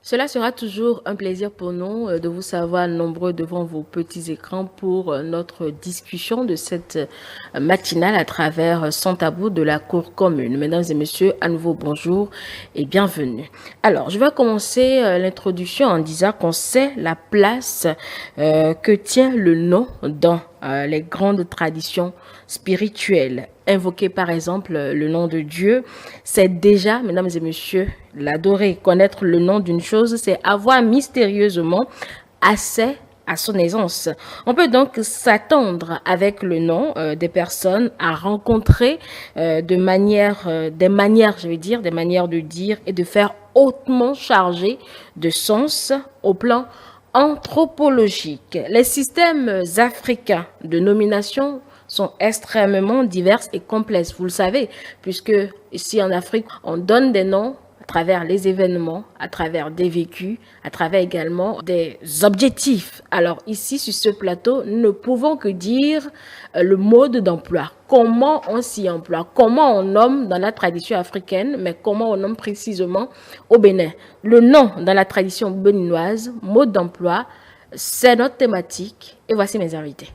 Cela sera toujours un plaisir pour nous de vous savoir nombreux devant vos petits écrans pour notre discussion de cette matinale à travers Sans Tabou de la Cour commune. Mesdames et messieurs, à nouveau bonjour et bienvenue. Alors, je vais commencer l'introduction en disant qu'on sait la place que tient le nom dans les grandes traditions spirituelles. Invoquer par exemple le nom de Dieu, c'est déjà, mesdames et messieurs, l'adorer. Connaître le nom d'une chose, c'est avoir mystérieusement accès à son aisance. On peut donc s'attendre avec le nom des personnes à rencontrer des manières, des manières de dire et de faire hautement chargées de sens au plan anthropologique. Les systèmes africains de nomination sont extrêmement diverses et complexes, vous le savez, puisque ici en Afrique, on donne des noms à travers les événements, à travers des vécus, à travers également des objectifs. Alors ici, sur ce plateau, nous ne pouvons que dire le mode d'emploi. Comment on s'y emploie, comment on nomme dans la tradition africaine, mais comment on nomme précisément au Bénin. Le nom dans la tradition béninoise, mode d'emploi, c'est notre thématique. Et voici mes invités.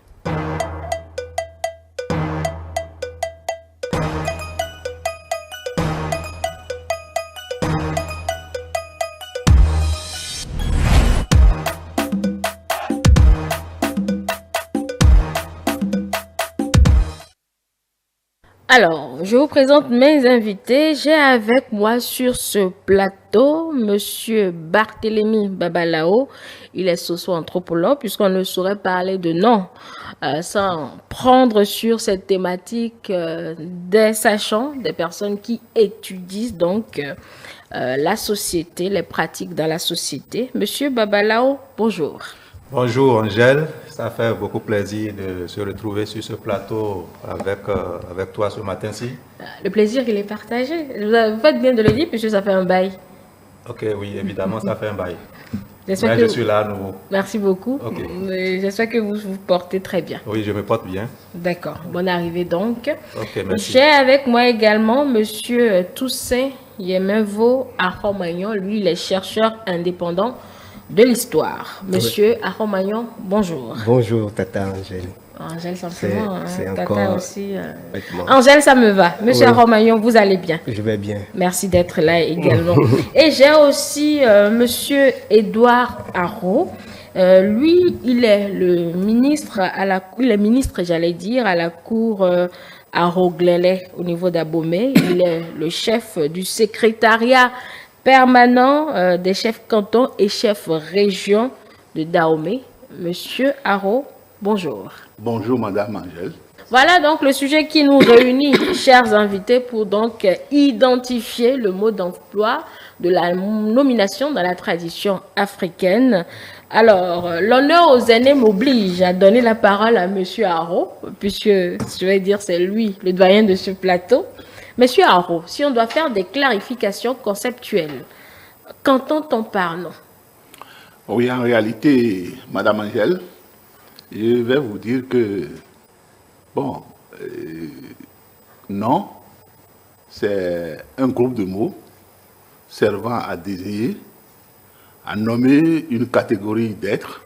Alors, je vous présente mes invités. J'ai avec moi sur ce plateau Monsieur Barthélémy Babalao. Il est socio-anthropologue puisqu'on ne saurait parler de nom sans prendre sur cette thématique des sachants, des personnes qui étudient donc la société, les pratiques dans la société. Monsieur Babalao, bonjour. Bonjour Angèle, ça fait beaucoup plaisir de se retrouver sur ce plateau avec toi ce matin-ci. Le plaisir, il est partagé. Vous faites bien de le dire puisque ça fait un bail. Ok, oui, évidemment, ça fait un bail. Mais Que je suis là à nouveau. Merci beaucoup. Ok. J'espère que vous vous portez très bien. Oui, je me porte bien. D'accord. Bonne arrivée donc. Ok, merci. J'ai avec moi également Monsieur Toussaint Yemevo Aromagnon. Lui, il est chercheur indépendant de l'histoire. Monsieur Aromagnon, bonjour. Bonjour, Tata Angèle. Angèle, simplement. C'est Tata encore... aussi. Bêtement. Angèle, ça me va. Monsieur Aromagnon, vous allez bien? Je vais bien. Merci d'être là également. Et j'ai aussi Monsieur Édouard Haro. Lui, il est le ministre il est ministre, j'allais dire, à la cour Haro-Glélé au niveau d'Abomey. Il est le chef du secrétariat permanent des chefs cantons et chefs régions de Dahomey. Monsieur Haro, bonjour. Bonjour Madame Angèle. Voilà donc le sujet qui nous réunit, chers invités, pour donc identifier le mode d'emploi de la nomination dans la tradition africaine. Alors, l'honneur aux aînés m'oblige à donner la parole à Monsieur Haro, puisque je vais dire c'est lui le doyen de ce plateau. Monsieur Haro, si on doit faire des clarifications conceptuelles, qu'entend-on par nom? Oui, en réalité, Madame Angèle, je vais vous dire que, bon, non, c'est un groupe de mots servant à désigner, à nommer une catégorie d'êtres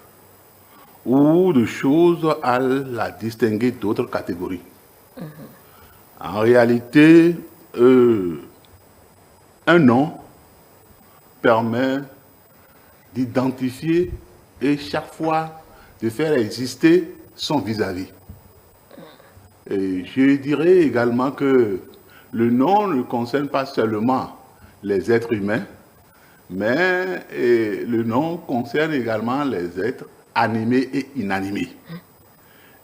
ou de choses à la distinguer d'autres catégories. En réalité, un nom permet d'identifier et chaque fois de faire exister son vis-à-vis. Et je dirais également que le nom ne concerne pas seulement les êtres humains, mais le nom concerne également les êtres animés et inanimés.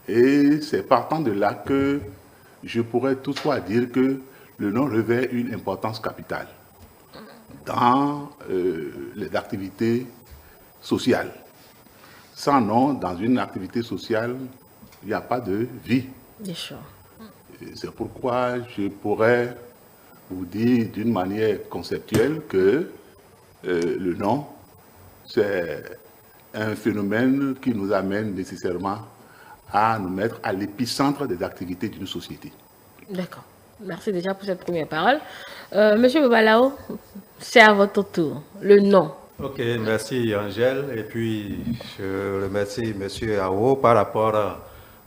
Et c'est partant de là que je pourrais toutefois dire que le nom revêt une importance capitale dans les activités sociales. Sans nom, dans une activité sociale, il n'y a pas de vie. C'est pourquoi je pourrais vous dire d'une manière conceptuelle que le nom, c'est un phénomène qui nous amène nécessairement à nous mettre à l'épicentre des activités d'une société. D'accord. Merci déjà pour cette première parole. Monsieur Babalao, c'est à votre tour. Le nom, Ok, merci Angèle. Et puis, je remercie M. Ao par rapport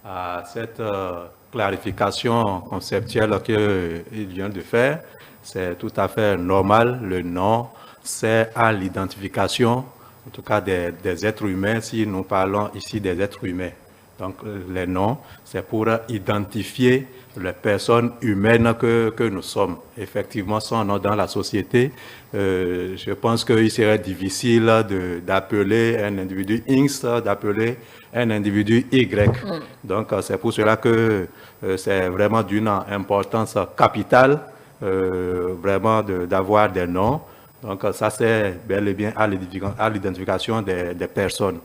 à cette clarification conceptuelle qu'il vient de faire. C'est tout à fait normal. Le nom, c'est à l'identification, en tout cas des êtres humains, si nous parlons ici des êtres humains. Donc, les noms, c'est pour identifier les personnes humaines que nous sommes. Effectivement, son nom dans la société, je pense qu'il serait difficile d'appeler un individu X, d'appeler un individu Y. Donc, c'est pour cela que c'est vraiment d'une importance capitale, vraiment d'avoir des noms. Donc, ça, c'est bel et bien à l'identification des personnes.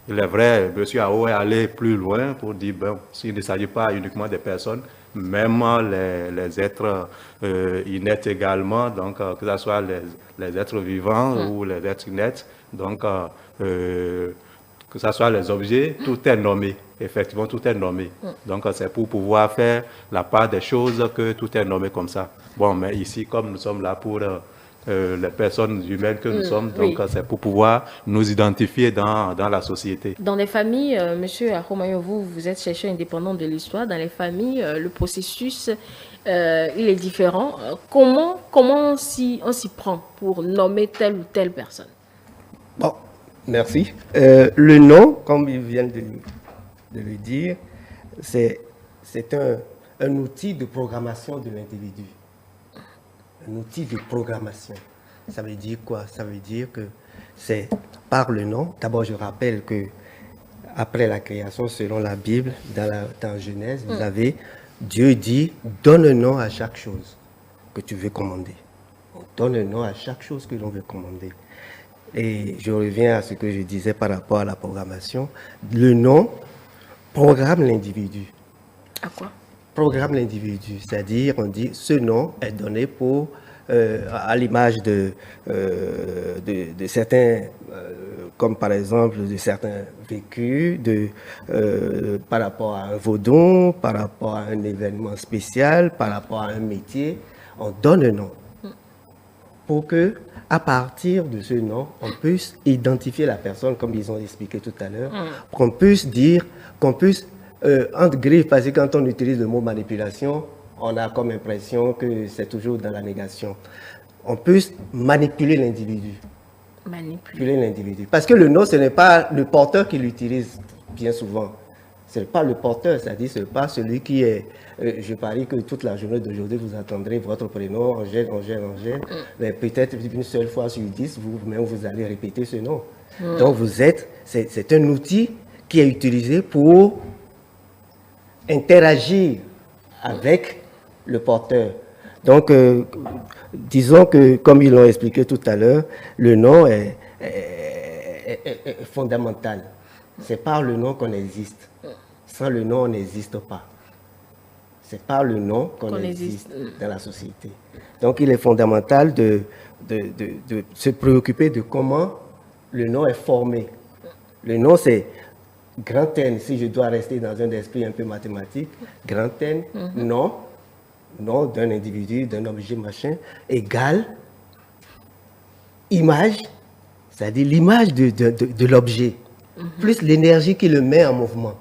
Il est vrai, M. Ao est allé plus loin pour dire, bon, s'il ne s'agit pas uniquement des personnes, même les êtres inertes également, donc que ce soit les êtres vivants ou les êtres inertes, donc que ce soit les objets, tout est nommé. Effectivement, tout est nommé. Donc, c'est pour pouvoir faire la part des choses que tout est nommé comme ça. Bon, mais ici, comme nous sommes là pour les personnes humaines que nous sommes, donc c'est pour pouvoir nous identifier dans la société. Dans les familles, Monsieur Aromayo, vous êtes chercheur indépendant de l'histoire. Dans les familles, le processus, il est différent. Comment on s'y prend pour nommer telle ou telle personne? Bon, merci. Le nom, comme ils viennent de le dire, c'est un outil de programmation de l'individu. Un outil de programmation. Ça veut dire quoi? Ça veut dire que c'est par le nom. D'abord, je rappelle que après la création, selon la Bible, dans Genèse, vous avez Dieu dit, donne un nom à chaque chose que tu veux commander. On donne un nom à chaque chose que l'on veut commander. Et je reviens à ce que je disais par rapport à la programmation. Le nom programme l'individu. À quoi? Programme l'individu, c'est-à-dire on dit ce nom est donné pour à l'image de certains, comme par exemple de certains vécus, par rapport à un vaudon, par rapport à un événement spécial, par rapport à un métier, on donne un nom pour que à partir de ce nom, on puisse identifier la personne, comme ils ont expliqué tout à l'heure, qu'on puisse dire, entre griffes, parce que quand on utilise le mot manipulation, on a comme impression que c'est toujours dans la négation. On puisse manipuler l'individu. Manipuler l'individu. Parce que le nom, ce n'est pas le porteur qui l'utilise bien souvent. Ce n'est pas le porteur, c'est-à-dire ce n'est pas celui qui est... je parie que toute la journée d'aujourd'hui, vous entendrez votre prénom, Angèle, Angèle, Angèle. Mais peut-être une seule fois sur 10, vous-même, vous allez répéter ce nom. Donc vous êtes... C'est un outil qui est utilisé pour interagir avec le porteur. Donc, disons que, comme ils l'ont expliqué tout à l'heure, le nom est fondamental. C'est par le nom qu'on existe. Sans le nom, on n'existe pas. C'est par le nom qu'on existe dans la société. Donc, il est fondamental de se préoccuper de comment le nom est formé. Le nom, c'est grand N, si je dois rester dans un esprit un peu mathématique, grand N, nom d'un individu, d'un objet, machin, égale image, c'est-à-dire l'image de l'objet, plus l'énergie qui le met en mouvement.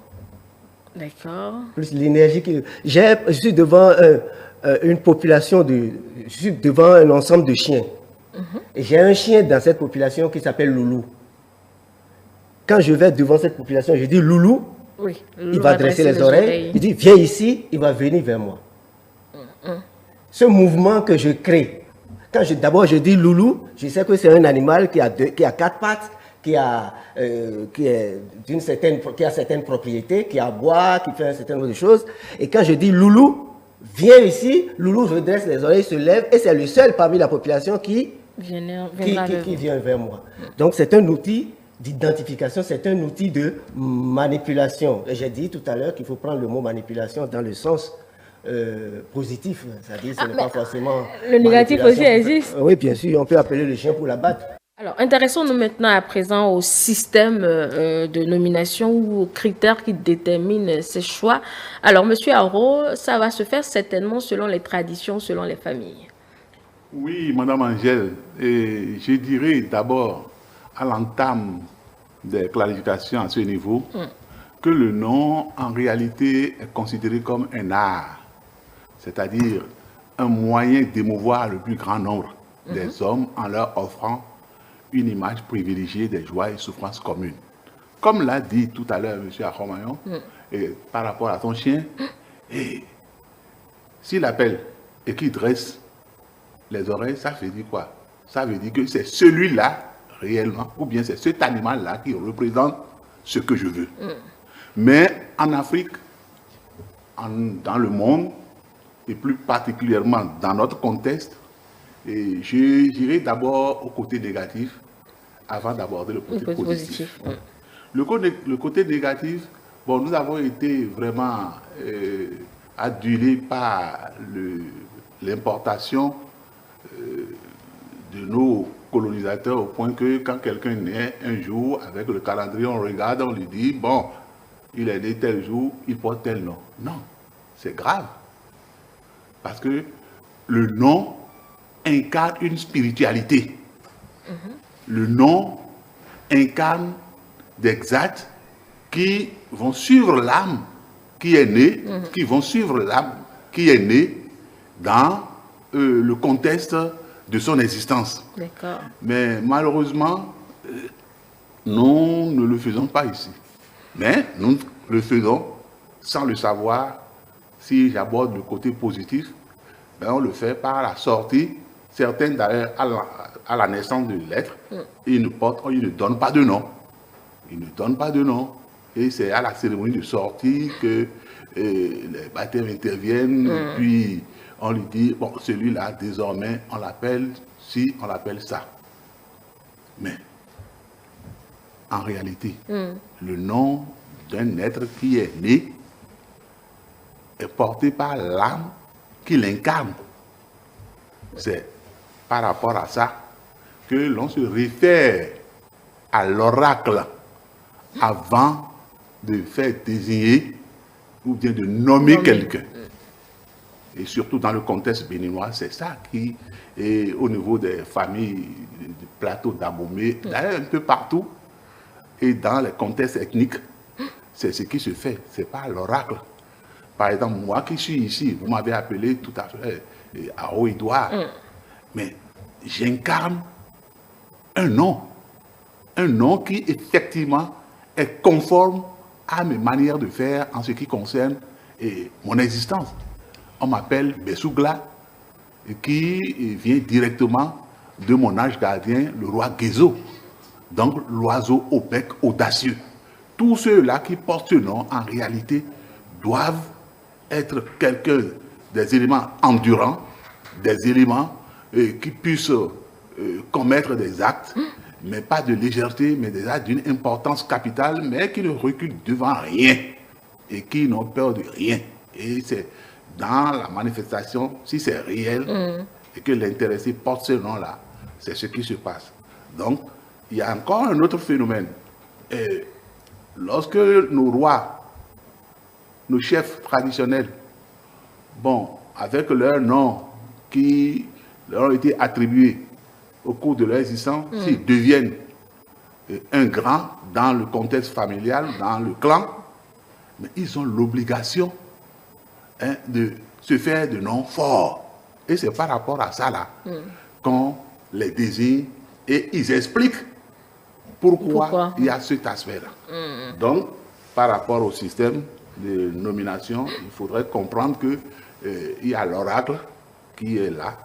D'accord. Plus l'énergie qui... Je suis devant une population je suis devant un ensemble de chiens. Et j'ai un chien dans cette population qui s'appelle Loulou. Quand je vais devant cette population, je dis Loulou, il va dresser les oreilles. Il dit viens ici, il va venir vers moi. Ce mouvement que je crée, d'abord je dis Loulou, je sais que c'est un animal qui a 4 pattes, qui a certaines propriétés, qui aboie, qui fait un certain nombre de choses. Et quand je dis Loulou, viens ici, Loulou redresse les oreilles, se lève, et c'est le seul parmi la population qui vient vers moi. Donc c'est un outil d'identification, c'est un outil de manipulation. Et j'ai dit tout à l'heure qu'il faut prendre le mot manipulation dans le sens positif, c'est-à-dire ce n'est pas forcément... Le négatif aussi existe. Oui, bien sûr, on peut appeler le chien pour la battre. Alors, intéressons-nous maintenant à présent au système de nomination ou aux critères qui déterminent ces choix. Alors, Monsieur Haro, ça va se faire certainement selon les traditions, selon les familles. Oui, Madame Angèle, et je dirais d'abord, à l'entame des clarifications à ce niveau que le nom, en réalité, est considéré comme un art, c'est-à-dire un moyen d'émouvoir le plus grand nombre des hommes en leur offrant une image privilégiée des joies et souffrances communes. Comme l'a dit tout à l'heure M. Achomayon, par rapport à ton chien, et s'il appelle et qu'il dresse les oreilles, ça veut dire quoi? Ça veut dire que c'est celui-là réellement, ou bien c'est cet animal-là qui représente ce que je veux. Mais en Afrique, dans le monde, et plus particulièrement dans notre contexte, et j'irai d'abord au côté négatif avant d'aborder le côté positif. Le côté négatif, bon, nous avons été vraiment adulés par l'importation de nos colonisateurs au point que quand quelqu'un naît un jour, avec le calendrier, on regarde, on lui dit, bon, il est né tel jour, il porte tel nom. Non, c'est grave. Parce que le nom incarne une spiritualité. Le nom incarne des actes qui vont suivre l'âme qui est née, qui vont suivre l'âme qui est née dans le contexte de son existence. Mais malheureusement, nous ne le faisons pas ici. Mais nous le faisons sans le savoir. Si j'aborde le côté positif, ben on le fait par la sortie. Certains d'ailleurs, à la naissance de l'être, ils ne donnent pas de nom. Ils ne donnent pas de nom. Et c'est à la cérémonie de sortie que les baptêmes interviennent. Et puis on lui dit, bon, celui-là, désormais, on l'appelle ci, on l'appelle ça. Mais, en réalité, le nom d'un être qui est né est porté par l'âme qui l'incarne. C'est par rapport à ça que l'on se réfère à l'oracle avant de faire désigner ou bien de nommer quelqu'un. Et surtout dans le contexte béninois, c'est ça qui est au niveau des familles du plateau d'Abomey, d'ailleurs un peu partout, et dans les contextes ethniques, c'est ce qui se fait, c'est pas l'oracle. Par exemple, moi qui suis ici, vous m'avez appelé tout à fait Ao Edouard, mais j'incarne un nom qui effectivement est conforme à mes manières de faire en ce qui concerne mon existence. On m'appelle Bessougla, qui vient directement de mon ange gardien, le roi Guézo, donc l'oiseau au bec audacieux. Tous ceux-là qui portent ce nom, en réalité, doivent être des éléments endurants, des éléments qui puissent commettre des actes, mais pas de légèreté, mais des actes d'une importance capitale, mais qui ne reculent devant rien et qui n'ont peur de rien. Et c'est dans la manifestation, si c'est réel et que l'intéressé porte ce nom-là, c'est ce qui se passe. Donc, il y a encore un autre phénomène. Et lorsque nos rois, nos chefs traditionnels, bon, avec leurs noms qui leur ont été attribués au cours de leur existence, s'ils deviennent un grand dans le contexte familial, dans le clan, mais ils ont l'obligation de se faire de noms forts. Et c'est par rapport à ça là qu'on les désigne et ils expliquent pourquoi il y a cet aspect-là. Donc, par rapport au système de nomination, il faudrait comprendre qu'il y a l'oracle qui est là.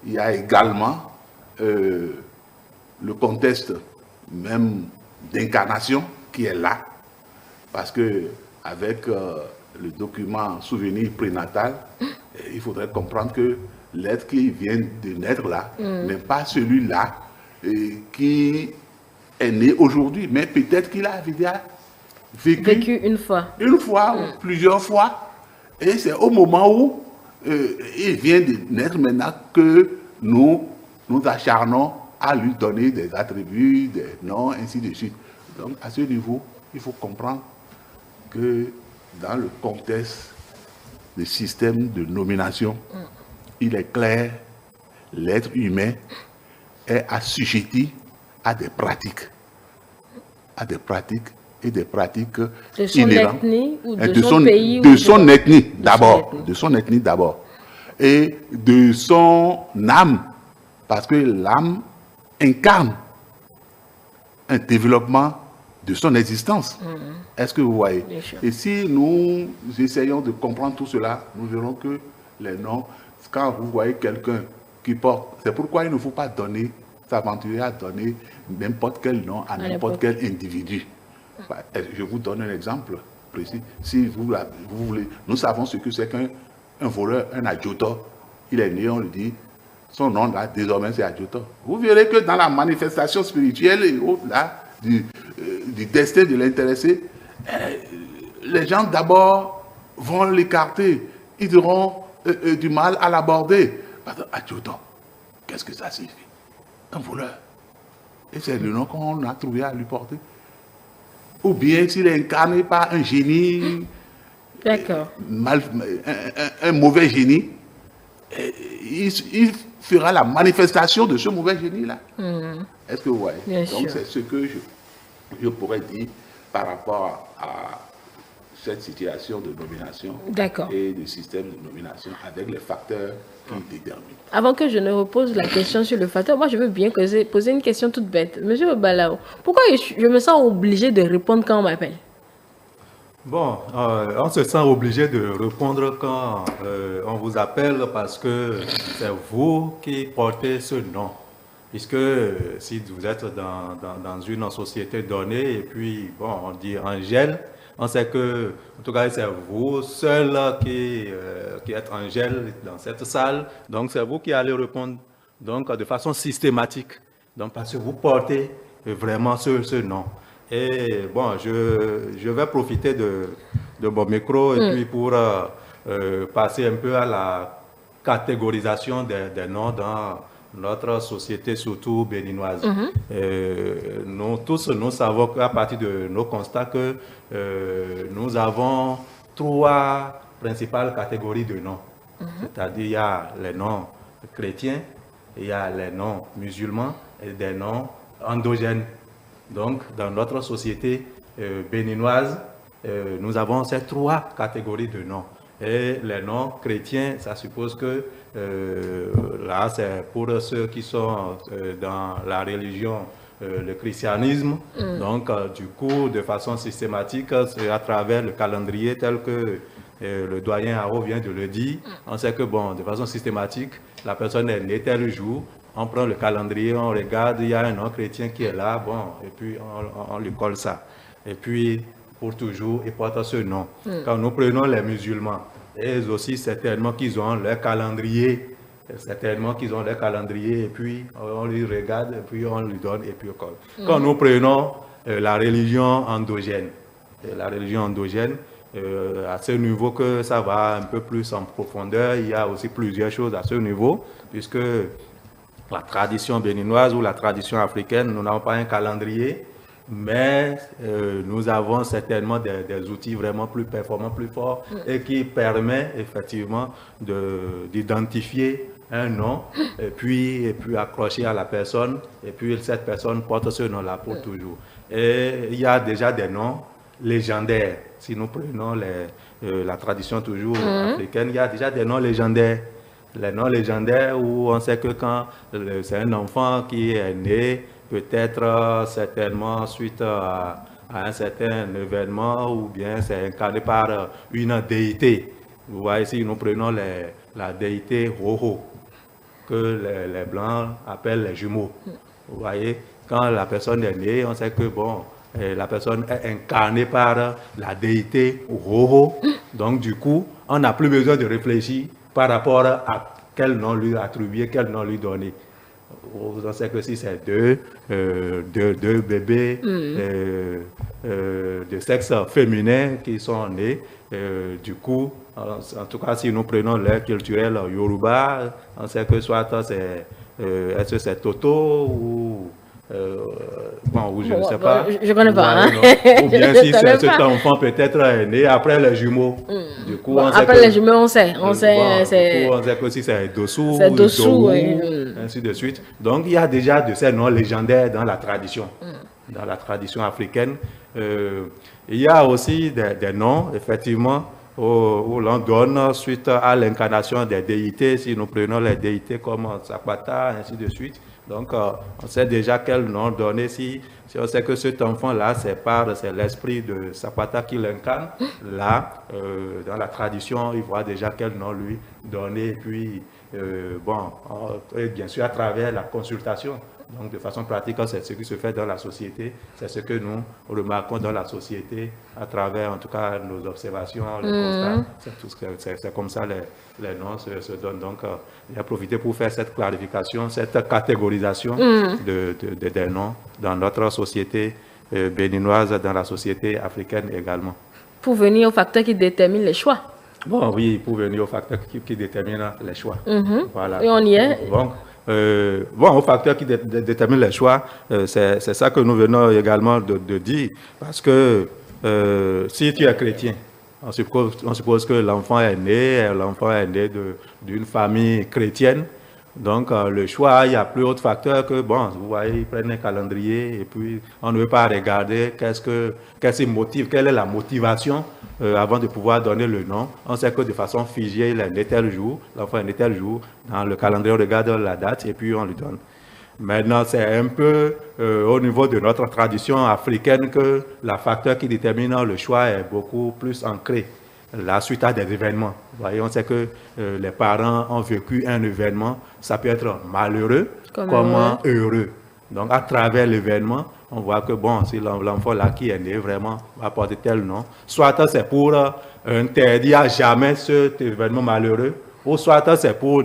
Il y a également le contexte même d'incarnation qui est là. Parce que avec le document souvenir prénatal, il faudrait comprendre que l'être qui vient de naître là n'est pas celui-là qui est né aujourd'hui, mais peut-être qu'il a déjà vécu une fois. Une fois ou plusieurs fois. Et c'est au moment où il vient de naître maintenant que nous acharnons à lui donner des attributs, des noms, ainsi de suite. Donc à ce niveau, il faut comprendre que dans le contexte du système de nomination, il est clair, l'être humain est assujetti à des pratiques. à des pratiques et des pratiques de son inhérentes. ethnie ou de son pays de ou son ethnie d'abord, ethnie. de son ethnie d'abord, et de son âme, parce que l'âme incarne un développement de son existence. Est-ce que vous voyez? Bien sûr. Et si nous essayons de comprendre tout cela, nous verrons que les noms, quand vous voyez quelqu'un qui porte, c'est pourquoi il ne faut pas s'aventurer à donner n'importe quel nom à n'importe quel individu. Je vous donne un exemple précis. Si vous voulez, nous savons ce que c'est qu'un voleur, un adjutant. Il est né, on le dit, son nom là, désormais c'est adjutant. Vous verrez que dans la manifestation spirituelle et autres là, du destin de l'intéressé, les gens d'abord vont l'écarter. Ils auront du mal à l'aborder. Adjutant, qu'est-ce que ça signifie? Un voleur. Et c'est le nom qu'on a trouvé à lui porter. Ou bien s'il est incarné par un génie, un mauvais génie, il fera la manifestation de ce mauvais génie-là. Est-ce que vous voyez? Bien Donc sûr. c'est ce que je pourrais dire par rapport à cette situation de nomination et de système de nomination avec les facteurs qui déterminent. Avant que je ne repose la question sur le facteur, moi je veux bien poser une question toute bête. Monsieur Balao, pourquoi je me sens obligé de répondre quand on m'appelle? Bon, on se sent obligé de répondre quand on vous appelle parce que c'est vous qui portez ce nom. Puisque si vous êtes dans une société donnée et puis, bon, on dit Angèle, on sait que, en tout cas, c'est vous seul qui êtes Angèle dans cette salle. Donc, c'est vous qui allez répondre donc, de façon systématique. Donc, parce que vous portez vraiment ce nom. Et bon, je vais profiter de mon micro et puis pour passer un peu à la catégorisation des noms dans notre société, surtout béninoise. Nous tous, nous savons qu'à partir de nos constats que nous avons 3 principales catégories de noms. C'est-à-dire, il y a les noms chrétiens, il y a les noms musulmans et des noms endogènes. Donc, dans notre société béninoise, nous avons ces 3 catégories de noms. Et les noms chrétiens, ça suppose que là, c'est pour ceux qui sont dans la religion, le christianisme. Donc, du coup, de façon systématique, c'est à travers le calendrier tel que le doyen Haro vient de le dire. On sait que, bon, de façon systématique, la personne est née tel jour. On prend le calendrier, on regarde, il y a un nom chrétien qui est là, bon, et puis on lui colle ça. Et puis, pour toujours, il porte ce nom. Quand nous prenons les musulmans, ils aussi, certainement qu'ils ont leur calendrier, et puis on lui regarde, et puis on lui donne, et puis on colle. Quand nous prenons la religion endogène, à ce niveau que ça va un peu plus en profondeur, il y a aussi plusieurs choses à ce niveau, puisque la tradition béninoise ou la tradition africaine, nous n'avons pas un calendrier, mais nous avons certainement des outils vraiment plus performants, plus forts, et qui permettent effectivement d'identifier un nom, et puis accrocher à la personne, et puis cette personne porte ce nom-là pour toujours. Et il y a déjà des noms légendaires. Si nous prenons la tradition toujours africaine, il y a déjà des noms légendaires. Les noms légendaires où on sait que quand c'est un enfant qui est né, peut-être certainement suite à un certain événement ou bien c'est incarné par une déité. Vous voyez ici, nous prenons la déité Ho-Ho, que les Blancs appellent les jumeaux. Vous voyez, quand la personne est née, on sait que bon, la personne est incarnée par la déité Ho-Ho. Donc du coup, on n'a plus besoin de réfléchir par rapport à quel nom lui attribuer, quel nom lui donner. On sait que si c'est deux bébés de sexe féminin qui sont nés, du coup, en tout cas, si nous prenons l'air culturel Yoruba, on sait que soit est-ce que c'est Toto ou bon, je ne sais pas. Je ne connais pas. Ou bien si cet enfant peut-être est né après les jumeaux. Du coup, bon, après les jumeaux, on sait. On sait que si c'est Dossou, Dou, ainsi de suite. Donc, il y a déjà de ces noms légendaires dans la tradition. dans la tradition africaine. Il y a aussi des noms, effectivement, où l'on donne suite à l'incarnation des déités. Si nous prenons les déités comme Zapata, ainsi de suite. Donc, on sait déjà quel nom donner. Si on sait que cet enfant-là, c'est l'esprit de Zapata qui l'incarne, là, dans la tradition, il voit déjà quel nom lui donner. Et puis, et bien sûr, à travers la consultation. Donc, de façon pratique, c'est ce qui se fait dans la société, c'est ce que nous remarquons dans la société à travers, en tout cas, nos observations, les constats. C'est comme ça les noms se donnent. Donc, j'ai profité pour faire cette clarification, cette catégorisation des noms dans notre société béninoise, dans la société africaine également. Pour venir aux facteurs qui déterminent les choix. Bon, oui, pour venir aux facteurs qui déterminent les choix. Voilà. Et on y est. Aux facteurs qui déterminent les choix, c'est ça que nous venons également de dire. Parce que si tu es chrétien, on suppose que l'enfant est né d'une famille chrétienne. Donc, le choix, il n'y a plus autre facteur que, vous voyez, ils prennent un calendrier et puis on ne veut pas regarder qu'est-ce qui motive, quelle est la motivation avant de pouvoir donner le nom. On sait que de façon figée, il est né tel jour, l'enfant est né tel jour. Dans le calendrier, on regarde la date et puis on lui donne. Maintenant, c'est un peu au niveau de notre tradition africaine que le facteur qui détermine le choix est beaucoup plus ancré. La suite à des événements. Vous voyez, on sait que les parents ont vécu un événement, ça peut être malheureux comme heureux. Donc, à travers l'événement, on voit que, si l'enfant là qui est né vraiment va porter tel nom, soit c'est pour interdire à jamais cet événement malheureux, ou soit c'est pour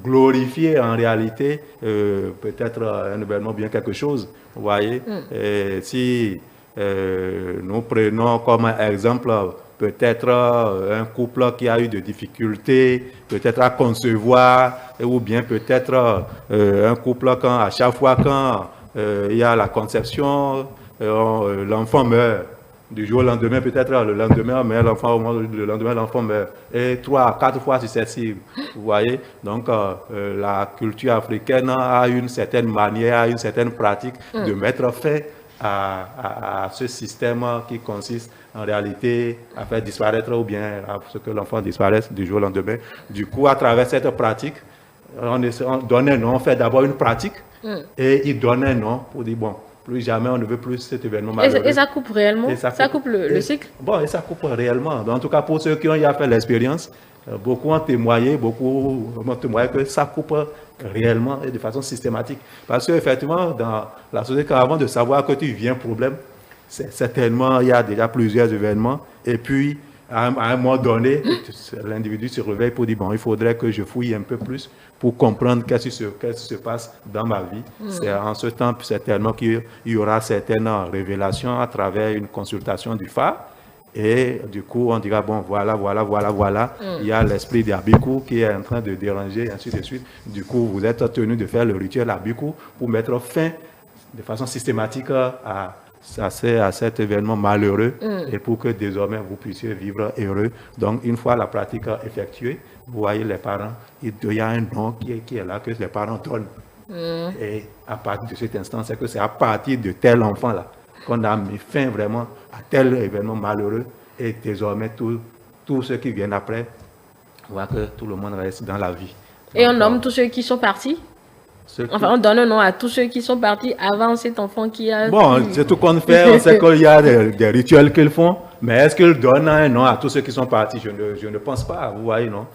glorifier en réalité peut-être un événement bien quelque chose. Vous voyez, et si nous prenons comme exemple peut-être un couple qui a eu des difficultés, peut-être à concevoir, ou bien peut-être un couple à chaque fois quand il y a la conception, l'enfant meurt. Du jour au lendemain, peut-être le lendemain, mais le lendemain, l'enfant meurt. Et 3 à 4 fois successives. Vous voyez? Donc, la culture africaine a une certaine manière, a une certaine pratique de mettre fin à ce système qui consiste en réalité à faire disparaître ou bien à ce que l'enfant disparaisse du jour au lendemain. Du coup, à travers cette pratique, on donne un nom, on fait d'abord une pratique et il donne un nom pour dire, plus jamais on ne veut plus cet événement malheureux. Et ça coupe réellement? Ça coupe le cycle? Et ça coupe réellement. En tout cas, pour ceux qui ont fait l'expérience, beaucoup ont témoigné que ça coupe réellement et de façon systématique. Parce qu'effectivement, dans la société, avant de savoir que tu viens problème, certainement, il y a déjà plusieurs événements. Et puis, à un moment donné, l'individu se réveille pour dire, il faudrait que je fouille un peu plus pour comprendre qu'est-ce qui se passe dans ma vie. C'est en ce temps, certainement, qu'il y aura certaines révélations à travers une consultation du phare. Et du coup, on dira, voilà. Il y a l'esprit d'Abikou qui est en train de déranger, et ainsi de suite. Du coup, vous êtes tenu de faire le rituel Abikou pour mettre fin de façon systématique à cet événement malheureux et pour que désormais vous puissiez vivre heureux. Donc, une fois la pratique effectuée, vous voyez les parents, il y a un nom qui est là que les parents donnent. Et à partir de cet instant, c'est que c'est à partir de tel enfant-là qu'on a mis fin vraiment à tel événement malheureux et désormais tous ceux qui viennent après, on voit que tout le monde reste dans la vie. Et on nomme tous ceux qui sont partis? On donne un nom à tous ceux qui sont partis avant cet enfant qui a... C'est tout qu'on fait. On sait qu'il y a des rituels qu'ils font, mais est-ce qu'ils donnent un nom à tous ceux qui sont partis? Je ne pense pas, vous voyez, non?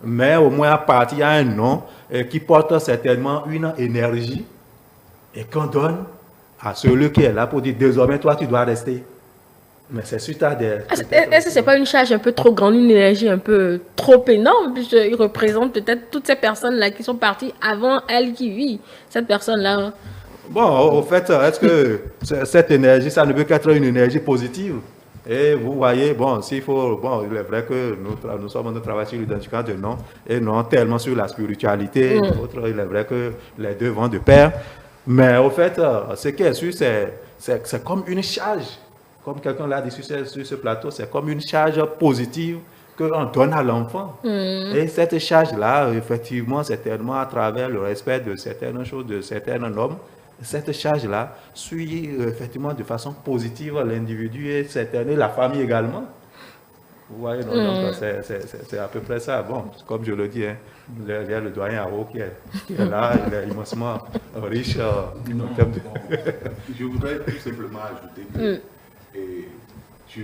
Mais au moins, à partir, il y a un nom qui porte certainement une énergie et qu'on donne à celui qui est là pour dire, désormais, toi, tu dois rester. Mais c'est suite à des... Est-ce que ce n'est pas une charge un peu trop grande, une énergie un peu trop énorme, puisqu'il représente peut-être toutes ces personnes-là qui sont parties avant elle qui vit, cette personne-là? Au fait, est-ce que cette énergie, ça ne peut qu'être une énergie positive? Et vous voyez, s'il faut... il est vrai que nous sommes en train de travailler sur l'identification de nom et non tellement sur la spiritualité. Il est vrai que les deux vont de pair. Mais au fait, ce qui est sûr, c'est comme une charge. Comme quelqu'un l'a dit sur ce plateau, c'est comme une charge positive qu'on donne à l'enfant. Et cette charge-là, effectivement, c'est tellement à travers le respect de certaines choses, de certains normes, cette charge-là suit effectivement de façon positive l'individu et certainement la famille également. Vous voyez, donc c'est à peu près ça. Bon, comme je le dis, hein, il y a le doyen Aro qui est là, il est immensement riche en termes de... Je voudrais tout simplement ajouter que je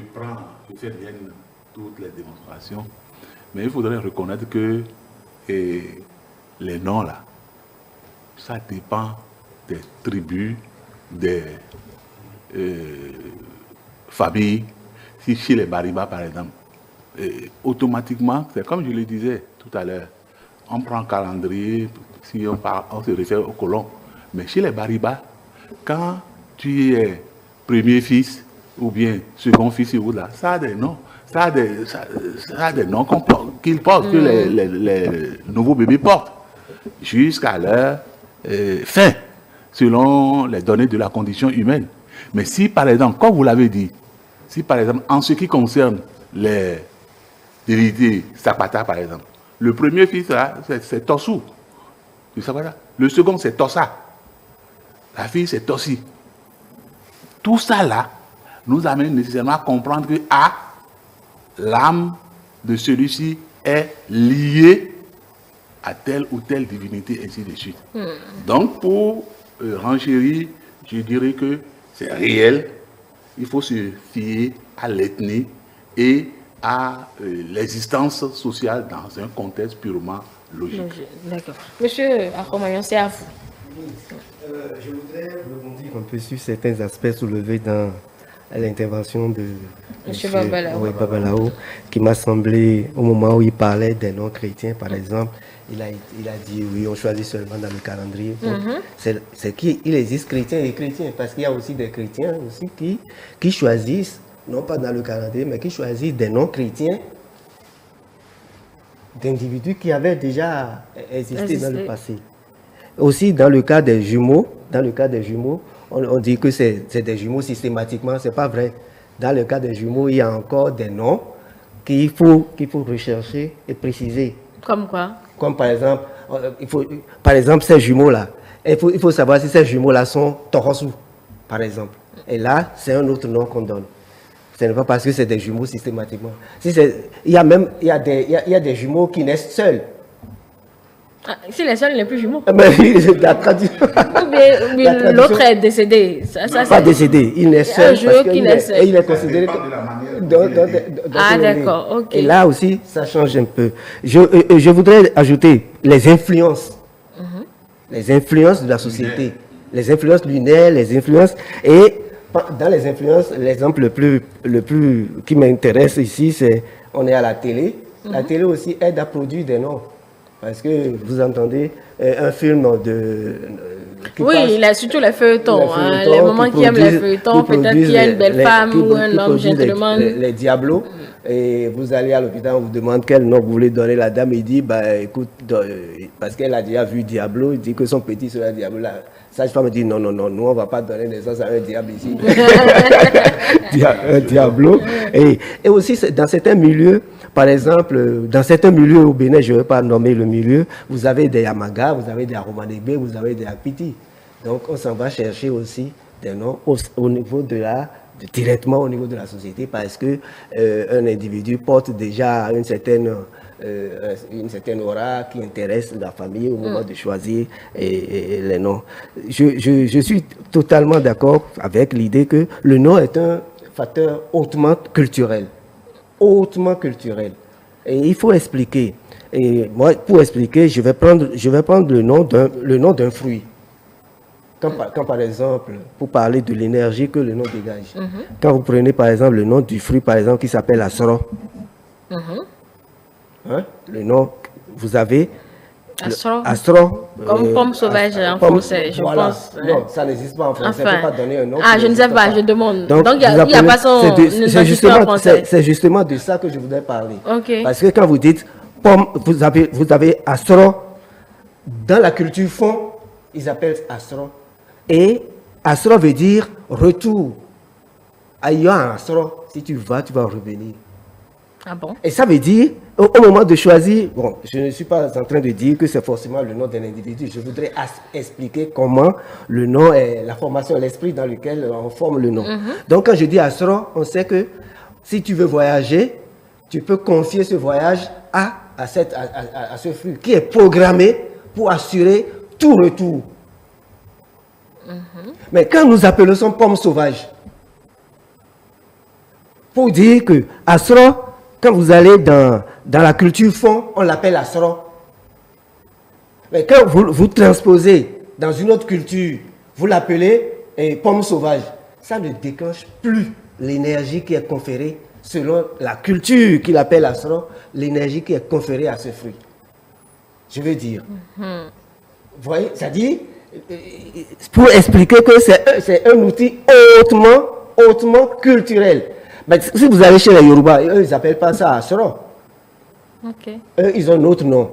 fais bien toutes les démonstrations, mais il faudrait reconnaître que les noms là, ça dépend des tribus, des familles. Si chez les Bariba par exemple, automatiquement, c'est comme je le disais tout à l'heure, on prend un calendrier, si on se réfère aux colons. Mais chez les Bariba, quand tu es premier fils ou bien second fils, ça a des noms. Ça a des noms qu'ils portent, que les nouveaux bébés portent, jusqu'à leur fin, selon les données de la condition humaine. Mais si, par exemple, comme vous l'avez dit, si, par exemple, en ce qui concerne les divinités Sapata, par exemple, le premier fils, c'est Tossou, du Sapata. Le second, c'est Tossa. La fille, c'est Tossi. Tout ça, là, nous amène nécessairement à comprendre que l'âme de celui-ci est liée à telle ou telle divinité, ainsi de suite. Donc, pour renchérir, je dirais que c'est réel. Il faut se fier à l'ethnie et à l'existence sociale dans un contexte purement logique. D'accord. Monsieur Aromayon, c'est à vous. Je voudrais rebondir un peu sur certains aspects soulevés dans l'intervention de M. Babalao, qui m'a semblé, au moment où il parlait des non-chrétiens, par exemple, il a dit oui, on choisit seulement dans le calendrier. C'est qu'il existe chrétiens et chrétiens, parce qu'il y a aussi des chrétiens aussi qui choisissent, non pas dans le calendrier, mais qui choisissent des non-chrétiens, d'individus qui avaient déjà existé dans le passé. Aussi, dans le cas des jumeaux, on dit que c'est des jumeaux systématiquement, c'est pas vrai. Dans le cas des jumeaux, il y a encore des noms qu'il faut rechercher et préciser. Comme quoi? Comme par exemple, ces jumeaux-là. Il faut savoir si ces jumeaux-là sont Torosu, par exemple. Et là, c'est un autre nom qu'on donne. Ce n'est pas parce que c'est des jumeaux systématiquement. Il y a des jumeaux qui naissent seuls. Si les seuls, il n'est plus jumeaux. Mais la tradition. Ou l'autre est décédé. Pas décédé, il naît seul. Il est considéré comme. Ah, d'accord, ok. Et là aussi, ça change un peu. Je voudrais ajouter les influences. Les influences de la société. Les influences lunaires, les influences. Et dans les influences, l'exemple le plus qui m'intéresse ici, c'est on est à la télé. La télé aussi aide à produire des noms. Parce que vous entendez un film oui, il a surtout les feuilletons. Les moments qui aiment les feuilletons, peut-être qu'il y a une belle femme ou un homme gentleman. Les diablos. Et vous allez à l'hôpital, on vous demande quel nom vous voulez donner. La dame, il dit, écoute, parce qu'elle a déjà vu Diablo, il dit que son petit sera Diablo. La sage-femme me dit, non, nous, on ne va pas donner naissance à un diable ici. Un Diablo. Et aussi, dans certains milieux, par exemple, dans certains milieux au Bénin, je ne vais pas nommer le milieu, vous avez des Yamaga, vous avez des Aromanegbe, vous avez des Apiti. Donc, on s'en va chercher aussi des noms au niveau directement au niveau de la société, parce que un individu porte déjà une certaine aura qui intéresse la famille au moment de choisir les noms. Je suis totalement d'accord avec l'idée que le nom est un facteur hautement culturel. Et il faut expliquer. Et moi, pour expliquer, je vais prendre le nom d'un fruit. Quand par exemple, pour parler de l'énergie que le nom dégage, quand vous prenez par exemple le nom du fruit, par exemple, qui s'appelle Asro, le nom, vous avez Astro. Comme pomme sauvage en français, je pense. Non, ça n'existe pas en français. On ne peut pas donner un nom. Ah, je ne sais pas, je demande. Donc, il n'y a pas son nom en français. C'est justement de ça que je voudrais parler. Okay. Parce que quand vous dites pomme, vous avez Astro. Dans la culture fond, ils appellent Astro. Et Astro veut dire retour. Ayant un Astro, si tu vas revenir. Ah bon? Et ça veut dire, au moment de choisir, bon, je ne suis pas en train de dire que c'est forcément le nom d'un individu. Je voudrais expliquer comment le nom est la formation, l'esprit dans lequel on forme le nom. Donc, quand je dis Asra, on sait que si tu veux voyager, tu peux confier ce voyage à ce fruit qui est programmé pour assurer tout retour. Mais quand nous appelons ça pomme sauvage, pour dire que Asra, quand vous allez dans la culture fond, on l'appelle Asra. Mais quand vous transposez dans une autre culture, vous l'appelez pomme sauvage. Ça ne déclenche plus l'énergie qui est conférée selon la culture qu'il appelle Asra, l'énergie qui est conférée à ce fruit. Je veux dire. Vous voyez, c'est-à-dire, pour expliquer que c'est un outil hautement culturel. Mais si vous allez chez les Yoruba, eux, ils n'appellent pas ça Asra. Okay. Eux, ils ont un autre nom.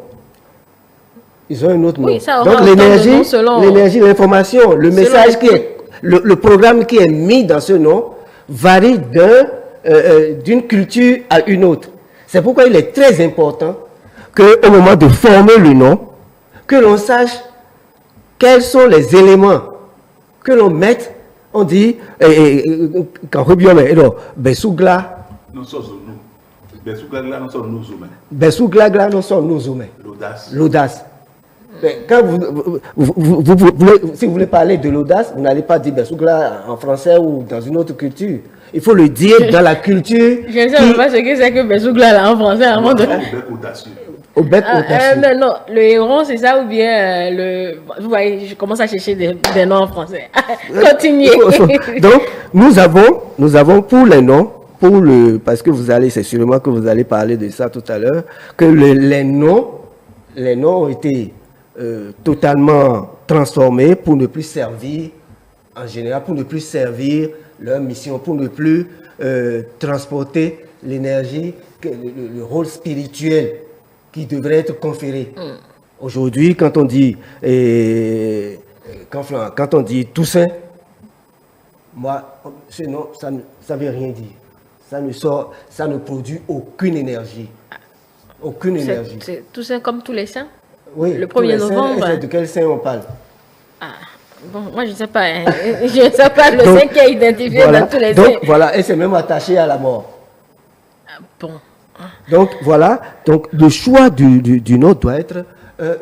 Ils ont un autre oui, nom. Ça donc l'énergie, l'information, le message qui est, le programme qui est mis dans ce nom varie d'une culture à une autre. C'est pourquoi il est très important qu'au moment de former le nom, que l'on sache quels sont les éléments que l'on mette. On dit, quand Besugla. Non sommes nous. Besugla non sommes nous humains. Besugla non sommes nous humains. L'audace. Quand si vous voulez parler de l'audace, vous n'allez pas dire Besugla en français ou dans une autre culture. Il faut le dire dans la culture. Je ne sais pas ce que c'est que Besugla en français avant de. Au bec audacieux. Non, le héron, c'est ça ou bien vous voyez, je commence à chercher des noms en français. Continuez. Donc, nous avons pour les noms, parce que c'est sûrement que vous allez parler de ça tout à l'heure, que les noms ont été totalement transformés pour ne plus servir, en général, pour ne plus servir leur mission, pour ne plus transporter l'énergie, le rôle spirituel qui devrait être conféré. Aujourd'hui, quand on dit Toussaint, moi, ce nom, ça ne veut rien dire. Ça ne produit aucune énergie. Aucune énergie. C'est Toussaint comme tous les saints? Oui. Le 1er novembre. De quel saint on parle? Bon, moi je ne sais pas. Je ne sais pas le saint qui est identifié dans tous les saints. Donc voilà, et c'est même attaché à la mort. Bon. Donc voilà, donc le choix du nom doit être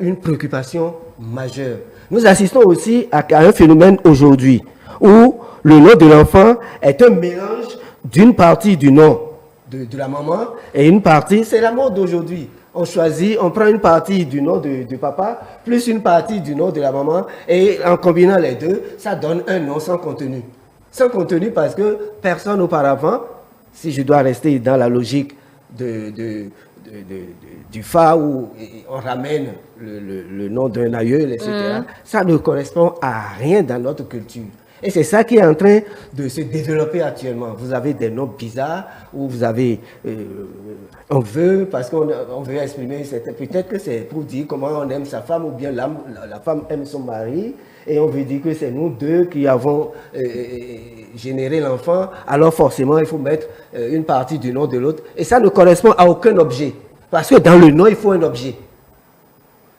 une préoccupation majeure. Nous assistons aussi à un phénomène aujourd'hui où le nom de l'enfant est un mélange d'une partie du nom de la maman et une partie, c'est la mode d'aujourd'hui. On prend une partie du nom de papa plus une partie du nom de la maman et en combinant les deux, ça donne un nom sans contenu. Sans contenu parce que personne auparavant, si je dois rester dans la logique du Fa où on ramène le nom d'un aïeul, etc. Ça ne correspond à rien dans notre culture. Et c'est ça qui est en train de se développer actuellement. Vous avez des noms bizarres où vous avez on veut, parce qu'on veut exprimer, peut-être que c'est pour dire comment on aime sa femme ou bien la femme aime son mari. Et on veut dire que c'est nous deux qui avons généré l'enfant, alors forcément il faut mettre une partie du nom de l'autre. Et ça ne correspond à aucun objet. Parce que dans le nom, il faut un objet.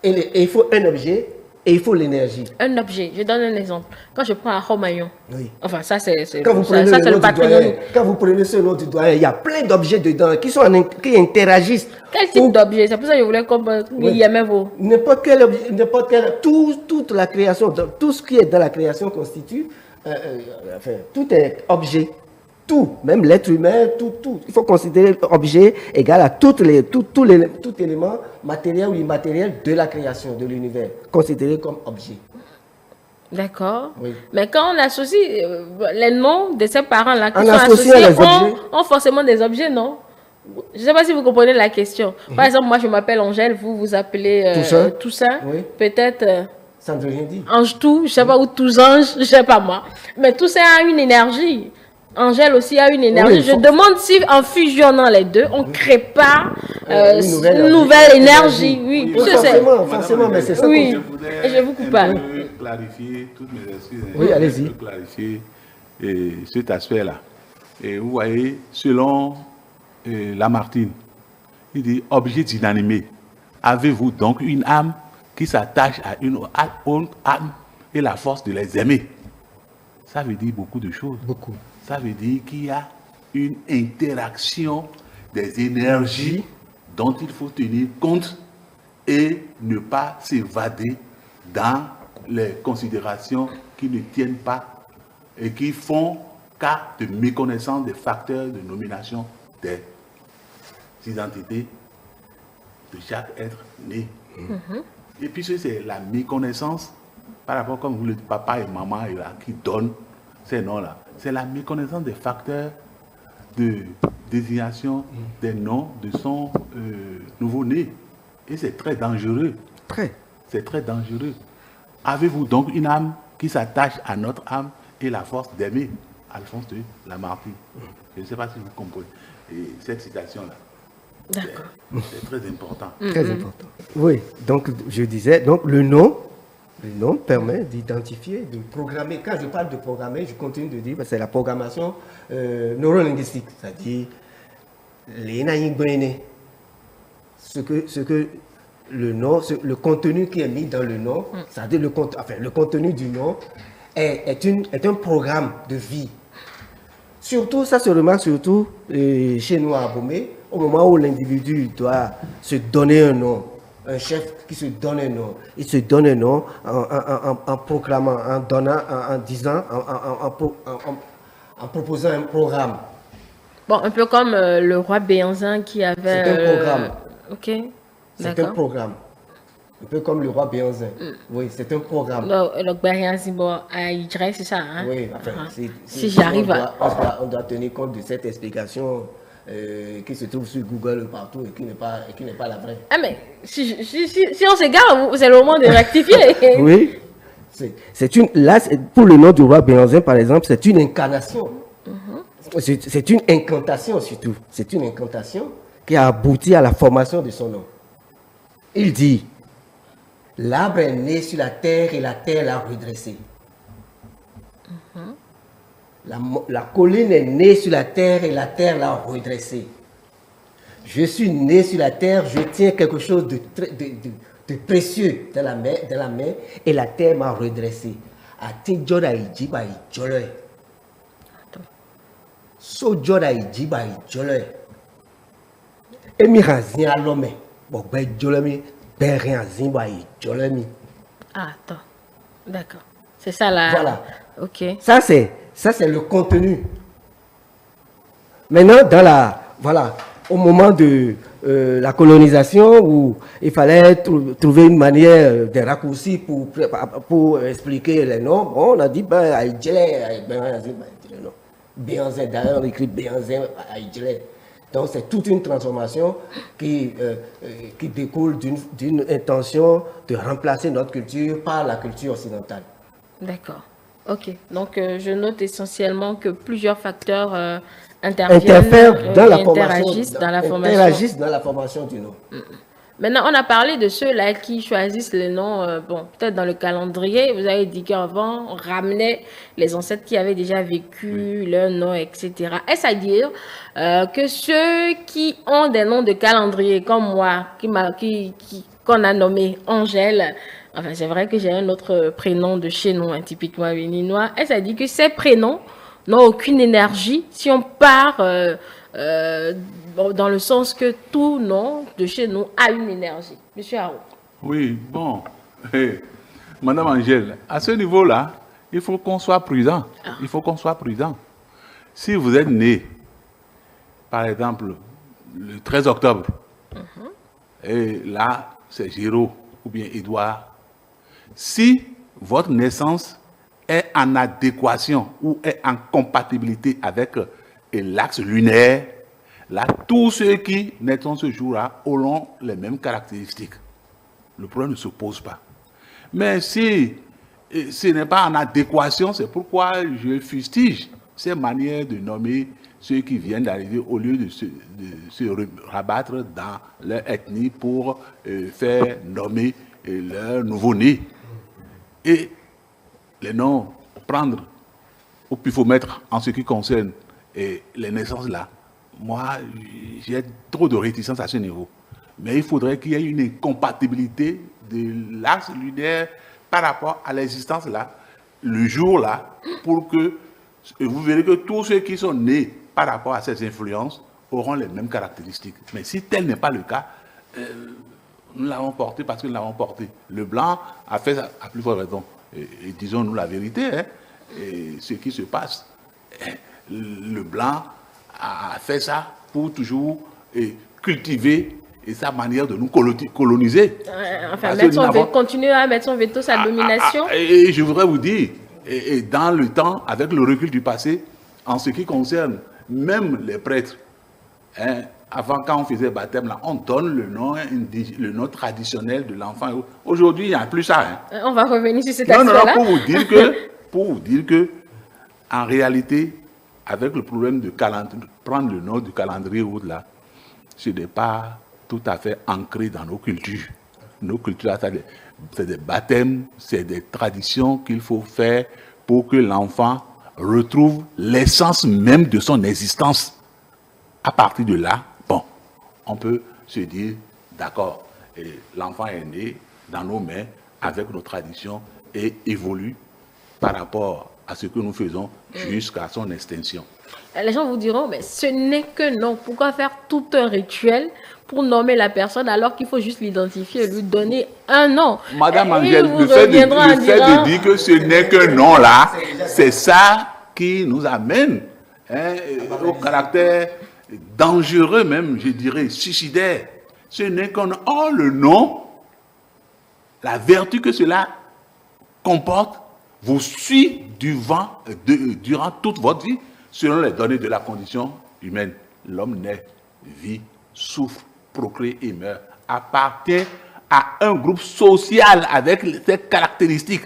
Et il faut un objet et il faut l'énergie. Un objet, je donne un exemple. Quand je prends un Romaillon, oui. Enfin ça c'est le patrimoine. Quand vous prenez ce nom du doyen, il y a plein d'objets dedans qui interagissent. Quel type d'objet? C'est pour ça que je voulais comprendre. N'importe quel objet, toute la création, tout ce qui est dans la création constitue, tout est objet. Tout, même l'être humain, tout. Il faut considérer objet égal à tout élément matériel ou immatériel de la création, de l'univers, considéré comme objet. D'accord. Oui. Mais quand on associe les noms de ces parents-là qui sont associés, ont forcément des objets, non? Je ne sais pas si vous comprenez la question. Par exemple, moi je m'appelle Angèle, vous vous appelez Toussaint. Oui. Peut-être... ça ne veut rien dire. Ange tout, je ne sais pas où tous anges, je ne sais pas moi. Mais Toussaint a une énergie. Angèle aussi a une énergie. Je demande si en fusionnant les deux, on ne crée pas une nouvelle énergie. Oui, forcément, mais c'est ça. Oui, et je vous coupe pas. Clarifier toutes mes excuses. Oui, allez-y. Clarifier cet aspect-là. Et vous voyez, selon Lamartine, Il dit, objet d'inanimé, avez-vous donc une âme qui s'attache à une autre âme et la force de les aimer? Ça veut dire beaucoup de choses. Beaucoup. Ça veut dire qu'il y a une interaction des énergies dont il faut tenir compte et ne pas s'évader dans les considérations qui ne tiennent pas et qui font cas de méconnaissance des facteurs de nomination des identités de chaque être né. Et puis c'est la méconnaissance par rapport, comme vous le dites, papa et maman là, qui donnent ces noms-là. C'est la méconnaissance des facteurs de désignation des noms de son nouveau-né. Et c'est très dangereux. C'est très dangereux. Avez-vous donc une âme qui s'attache à notre âme et la force d'aimer? Alphonse de Lamartine. Je ne sais pas si vous comprenez. Et cette citation-là, c'est très important. Très important. Oui, donc je disais, donc le nom permet d'identifier, de programmer. Quand je parle de programmer, je continue de dire que c'est la programmation neurolinguistique, c'est-à-dire ce que le nom, le contenu qui est mis dans le nom, c'est-à-dire le contenu du nom est un programme de vie. Surtout, ça se remarque surtout chez nous à Abomey, au moment où l'individu doit se donner un nom. Un chef qui se donne un nom. Il se donne un nom en proclamant, en donnant, en disant, en proposant un programme. Bon, un peu comme le roi Béanzin qui avait... C'est un programme. Ok, c'est un programme. Un peu comme le roi Béanzin. Oui, c'est un programme. Donc, Béanzin, c'est ça, hein? Oui, enfin, si j'arrive à... On doit tenir compte de cette explication qui se trouve sur Google partout et qui n'est pas la vraie. Ah, mais si on s'égare, c'est le moment de rectifier. Oui. Là, pour le nom du roi Béanzin, par exemple, c'est une incarnation. C'est une incantation surtout. C'est une incantation qui a abouti à la formation de son nom. Il dit, l'arbre est né sur la terre et la terre l'a redressé. La colline est née sur la terre et la terre l'a redressée. Je suis né sur la terre, je tiens quelque chose de précieux dans la main et la terre m'a redressé. Ah, attends. D'accord. C'est ça là. Voilà. Ok. Ça c'est le contenu. Maintenant, au moment de la colonisation, où il fallait trouver une manière de raccourci pour expliquer les noms, bon, on a dit, Béanzin, d'ailleurs on écrit Béanzin Aïdjelé. Donc c'est toute une transformation qui découle d'une intention de remplacer notre culture par la culture occidentale. D'accord. Ok. Donc je note essentiellement que plusieurs facteurs interagissent dans la formation du nom. Maintenant, on a parlé de ceux-là qui choisissent le nom, bon, peut-être dans le calendrier. Vous avez dit qu'avant, on ramenait les ancêtres qui avaient déjà vécu leur nom, etc. Est-ce à dire que ceux qui ont des noms de calendrier, comme moi, qu'on a nommé Angèle, enfin, c'est vrai que j'ai un autre prénom de chez nous, typiquement béninois, est-ce à dire que ces prénoms n'ont aucune énergie si on part... dans le sens que tout nom de chez nous a une énergie. Monsieur Haro. Oui, bon. Madame Angèle, à ce niveau-là, il faut qu'on soit prudent. Il faut qu'on soit prudent. Si vous êtes né, par exemple, le 13 octobre, et là, c'est Géraud ou bien Édouard, si votre naissance est en adéquation ou est en compatibilité avec l'axe lunaire, là, tous ceux qui naîtront ce jour-là auront les mêmes caractéristiques. Le problème ne se pose pas. Mais si ce n'est pas en adéquation, c'est pourquoi je fustige ces manières de nommer ceux qui viennent d'arriver au lieu de se rabattre dans leur ethnie pour faire nommer leur nouveau-né. Et les noms, prendre au pifomètre en ce qui concerne les naissances là, moi, j'ai trop de réticence à ce niveau. Mais il faudrait qu'il y ait une incompatibilité de l'axe lunaire par rapport à l'existence là, le jour là, pour que vous verrez que tous ceux qui sont nés par rapport à ces influences auront les mêmes caractéristiques. Mais si tel n'est pas le cas, nous l'avons porté parce que nous l'avons porté. Le blanc a fait ça à plus forte raison. Et disons-nous la vérité, hein, et ce qui se passe. Le blanc a fait ça pour toujours cultiver sa manière de nous coloniser. Enfin, continuer à mettre son veto, sa domination. Et je voudrais vous dire, et dans le temps, avec le recul du passé, en ce qui concerne même les prêtres, hein, avant, quand on faisait baptême, là, on donne le nom traditionnel de l'enfant. Aujourd'hui, il n'y a plus ça. Hein. On va revenir sur cet aspect-là. Non, pour vous dire que, en réalité, avec le problème de prendre le nom du calendrier ou là, ce n'est pas tout à fait ancré dans nos cultures. Nos cultures, c'est des baptêmes, c'est des traditions qu'il faut faire pour que l'enfant retrouve l'essence même de son existence. À partir de là, bon, on peut se dire, d'accord, l'enfant est né dans nos mains avec nos traditions et évolue par rapport à ce que nous faisons jusqu'à son extinction. Les gens vous diront, mais ce n'est que non. Pourquoi faire tout un rituel pour nommer la personne alors qu'il faut juste l'identifier et lui donner un nom? Madame Angèle, le fait de dire que ce n'est que non là, c'est ça qui nous amène au caractère dangereux même, je dirais, suicidaire. Ce n'est qu'un nom. Oh, le nom, la vertu que cela comporte, vous suit durant toute votre vie, selon les données de la condition humaine. L'homme naît, vit, souffre, procrée et meurt. Appartient à un groupe social avec ces caractéristiques.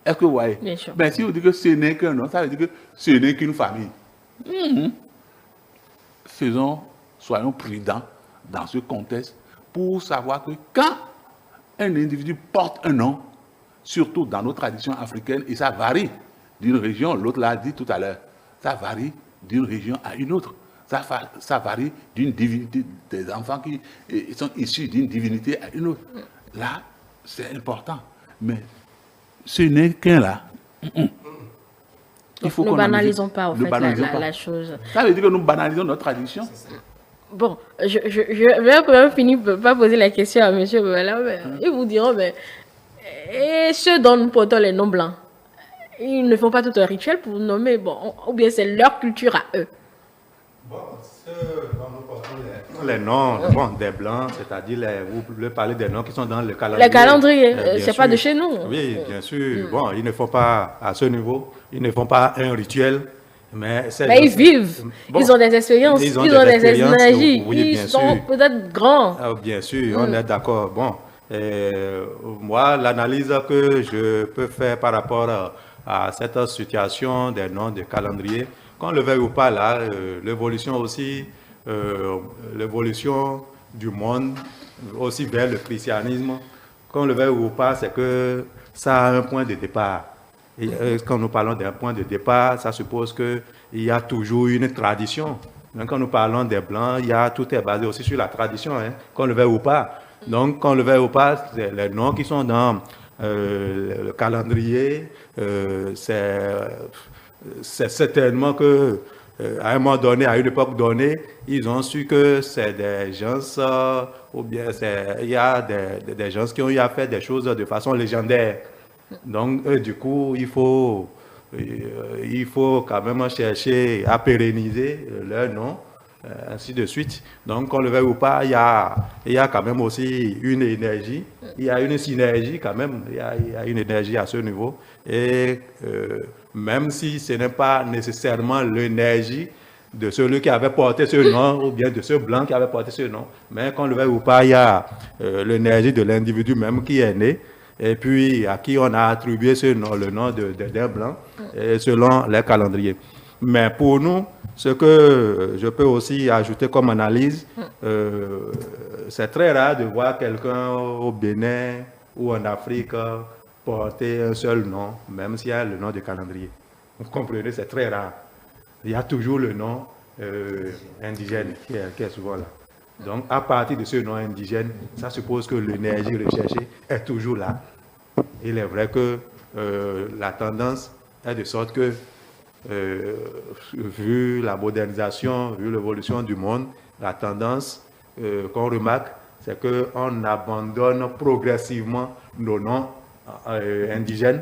Est-ce que vous voyez? Bien sûr. Ben, si vous dites que ce n'est qu'un nom, ça veut dire que ce n'est qu'une famille. Soyons prudents dans ce contexte pour savoir que quand un individu porte un nom, surtout dans nos traditions africaines, et ça varie d'une région, l'autre l'a dit tout à l'heure, ça varie d'une région à une autre. Ça varie d'une divinité, des enfants qui sont issus d'une divinité à une autre. Là, c'est important. Mais ce n'est qu'un là. Il faut nous banalisons pas, en fait, la chose. Ça veut dire que nous banalisons notre tradition. Bon, je vais quand même finir par pas poser la question à M. Bouala, mais ils vous diront, mais et ceux dont nous portons les noms blancs, ils ne font pas tout un rituel pour nommer, bon, ou bien c'est leur culture à eux. Bon, ceux dont nous portons les noms des blancs, c'est-à-dire, vous voulez parler des noms qui sont dans le calendrier. Les calendriers, c'est pas de chez nous. Oui, bien sûr. Bon, ils ne font pas à ce niveau, ils ne font pas un rituel. Mais ils vivent, bon, ils ont des expériences, ils ont des énergies, ils sont peut-être grands. Bien sûr, on est d'accord. Bon, moi, l'analyse que je peux faire par rapport à cette situation des noms de calendrier, qu'on le veuille ou pas, là, l'évolution aussi, l'évolution du monde, aussi vers le christianisme, qu'on le veuille ou pas, c'est que ça a un point de départ. Et quand nous parlons d'un point de départ, ça suppose qu'il y a toujours une tradition. Donc, quand nous parlons des Blancs, tout est basé aussi sur la tradition, hein, qu'on le veuille ou pas. Donc, qu'on le veuille ou pas, les noms qui sont dans le calendrier, c'est certainement que à un moment donné, à une époque donnée, ils ont su que c'est des gens, ou bien il y a des gens qui ont eu à faire des choses de façon légendaire. Donc, du coup, il faut quand même chercher à pérenniser leur nom, ainsi de suite. Donc, qu'on le veuille ou pas, il y a quand même aussi une énergie, il y a une synergie quand même, il y a une énergie à ce niveau. Et même si ce n'est pas nécessairement l'énergie de celui qui avait porté ce nom, ou bien de ce blanc qui avait porté ce nom, mais qu'on le veuille ou pas, il y a l'énergie de l'individu même qui est né, et puis à qui on a attribué ce nom, le nom d'un blanc, selon les calendriers. Mais pour nous, ce que je peux aussi ajouter comme analyse, c'est très rare de voir quelqu'un au Bénin ou en Afrique porter un seul nom, même s'il y a le nom de calendrier. Vous comprenez, c'est très rare. Il y a toujours le nom indigène qui est souvent là. Donc, à partir de ce nom indigène, ça suppose que l'énergie recherchée est toujours là. Il est vrai que la tendance est de sorte que, vu la modernisation, vu l'évolution du monde, la tendance qu'on remarque, c'est qu'on abandonne progressivement nos noms indigènes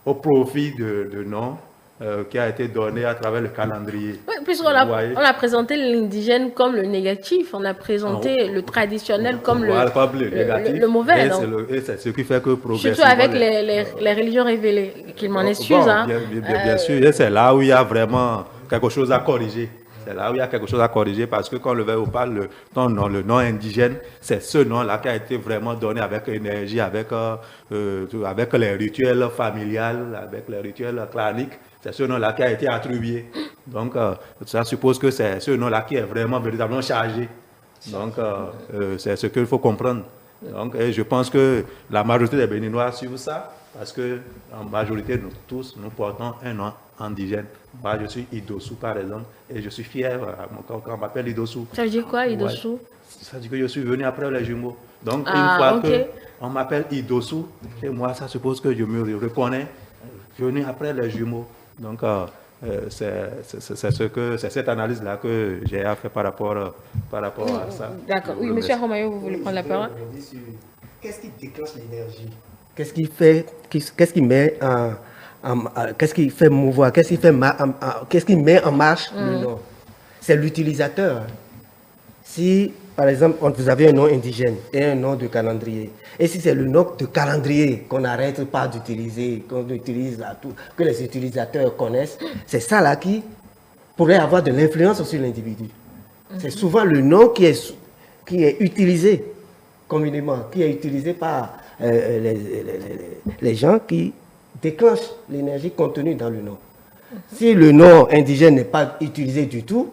au profit de noms qui a été donné à travers le calendrier. Oui, puisqu'on a présenté l'indigène comme le négatif, on a présenté le traditionnel comme le mauvais. Et c'est ce qui fait que progressivement... Surtout avec les religions révélées, qu'il m'en excuse. Bon, hein. Bien sûr, et c'est là où il y a vraiment quelque chose à corriger. C'est là où il y a quelque chose à corriger parce que quand le veut ou pas, le nom indigène, c'est ce nom-là qui a été vraiment donné avec énergie, avec les rituels familiales, avec les rituels claniques. C'est ce nom-là qui a été attribué. Donc, ça suppose que c'est ce nom-là qui est vraiment véritablement chargé. Donc, c'est ce qu'il faut comprendre. Donc, je pense que la majorité des Béninois suivent ça parce que en majorité, nous tous, nous portons un nom indigène. Moi, je suis Idossou, par exemple, et je suis fier quand on m'appelle Idossou. Ça veut dire quoi, Idossou? Ça veut dire que je suis venu après les jumeaux. Donc, une fois qu'on m'appelle Idossou, chez moi, ça suppose que je me reconnais venu après les jumeaux. Donc, c'est cette analyse-là que j'ai à faire par rapport à ça. D'accord. Oui, monsieur Romayo, vous voulez prendre la parole? Qu'est-ce qui déclenche l'énergie? Qu'est-ce qui fait, qu'est-ce qui met qu'est-ce qui fait mouvoir, qu'est-ce qui met en marche le nom? C'est l'utilisateur. Si, par exemple, vous avez un nom indigène et un nom de calendrier, et si c'est le nom de calendrier qu'on n'arrête pas d'utiliser, qu'on utilise à tout, que les utilisateurs connaissent, c'est ça là qui pourrait avoir de l'influence sur l'individu. C'est souvent le nom qui est utilisé communément, qui est utilisé par les gens qui déclenchent l'énergie contenue dans le nom. Si le nom indigène n'est pas utilisé du tout,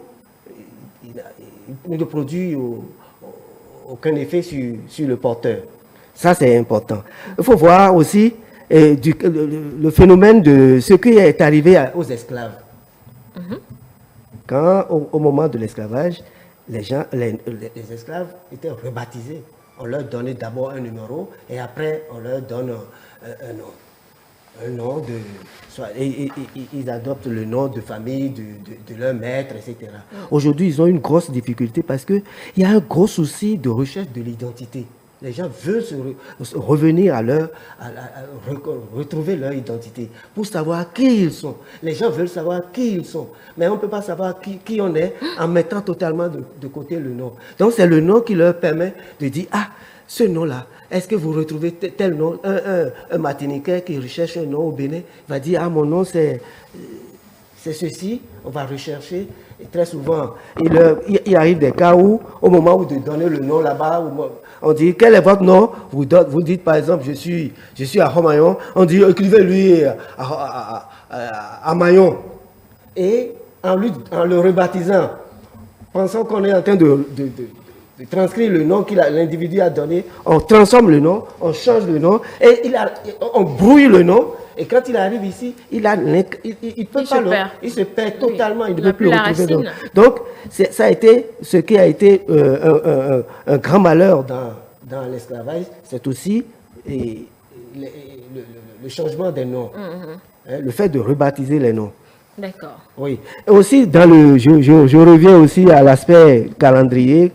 il ne produit aucun effet sur le porteur. Ça, c'est important. Il faut voir aussi le phénomène de ce qui est arrivé aux esclaves. Quand, au moment de l'esclavage, les esclaves étaient rebaptisés. On leur donnait d'abord un numéro et après, on leur donne un nom. Un nom ils adoptent le nom de famille de leur maître, etc. Aujourd'hui, ils ont une grosse difficulté parce qu'il y a un gros souci de recherche de l'identité. Les gens veulent revenir retrouver leur identité pour savoir qui ils sont. Les gens veulent savoir qui ils sont, mais on ne peut pas savoir qui on est en mettant totalement de côté le nom. Donc, c'est le nom qui leur permet de dire, ah, ce nom-là, est-ce que vous retrouvez tel nom? Un Martiniquais qui recherche un nom au Bénin va dire, ah, mon nom, c'est ceci, on va rechercher. Et très souvent, il arrive des cas où, au moment où de donner le nom là-bas, on dit, quel est votre nom? Vous dites, par exemple, je suis à Romayon. On dit, écrivez-lui à Mayon. Et en le rebaptisant, pensant qu'on est en train de transcrire le nom que l'individu a donné, on transforme le nom, on change le nom, et on brouille le nom. Et quand il arrive ici, il se perd totalement, il ne peut plus retrouver le nom. Donc, ça a été ce qui a été un grand malheur dans l'esclavage, c'est aussi le changement des noms, le fait de rebaptiser les noms. D'accord. Oui. Et aussi, je reviens aussi à l'aspect calendrier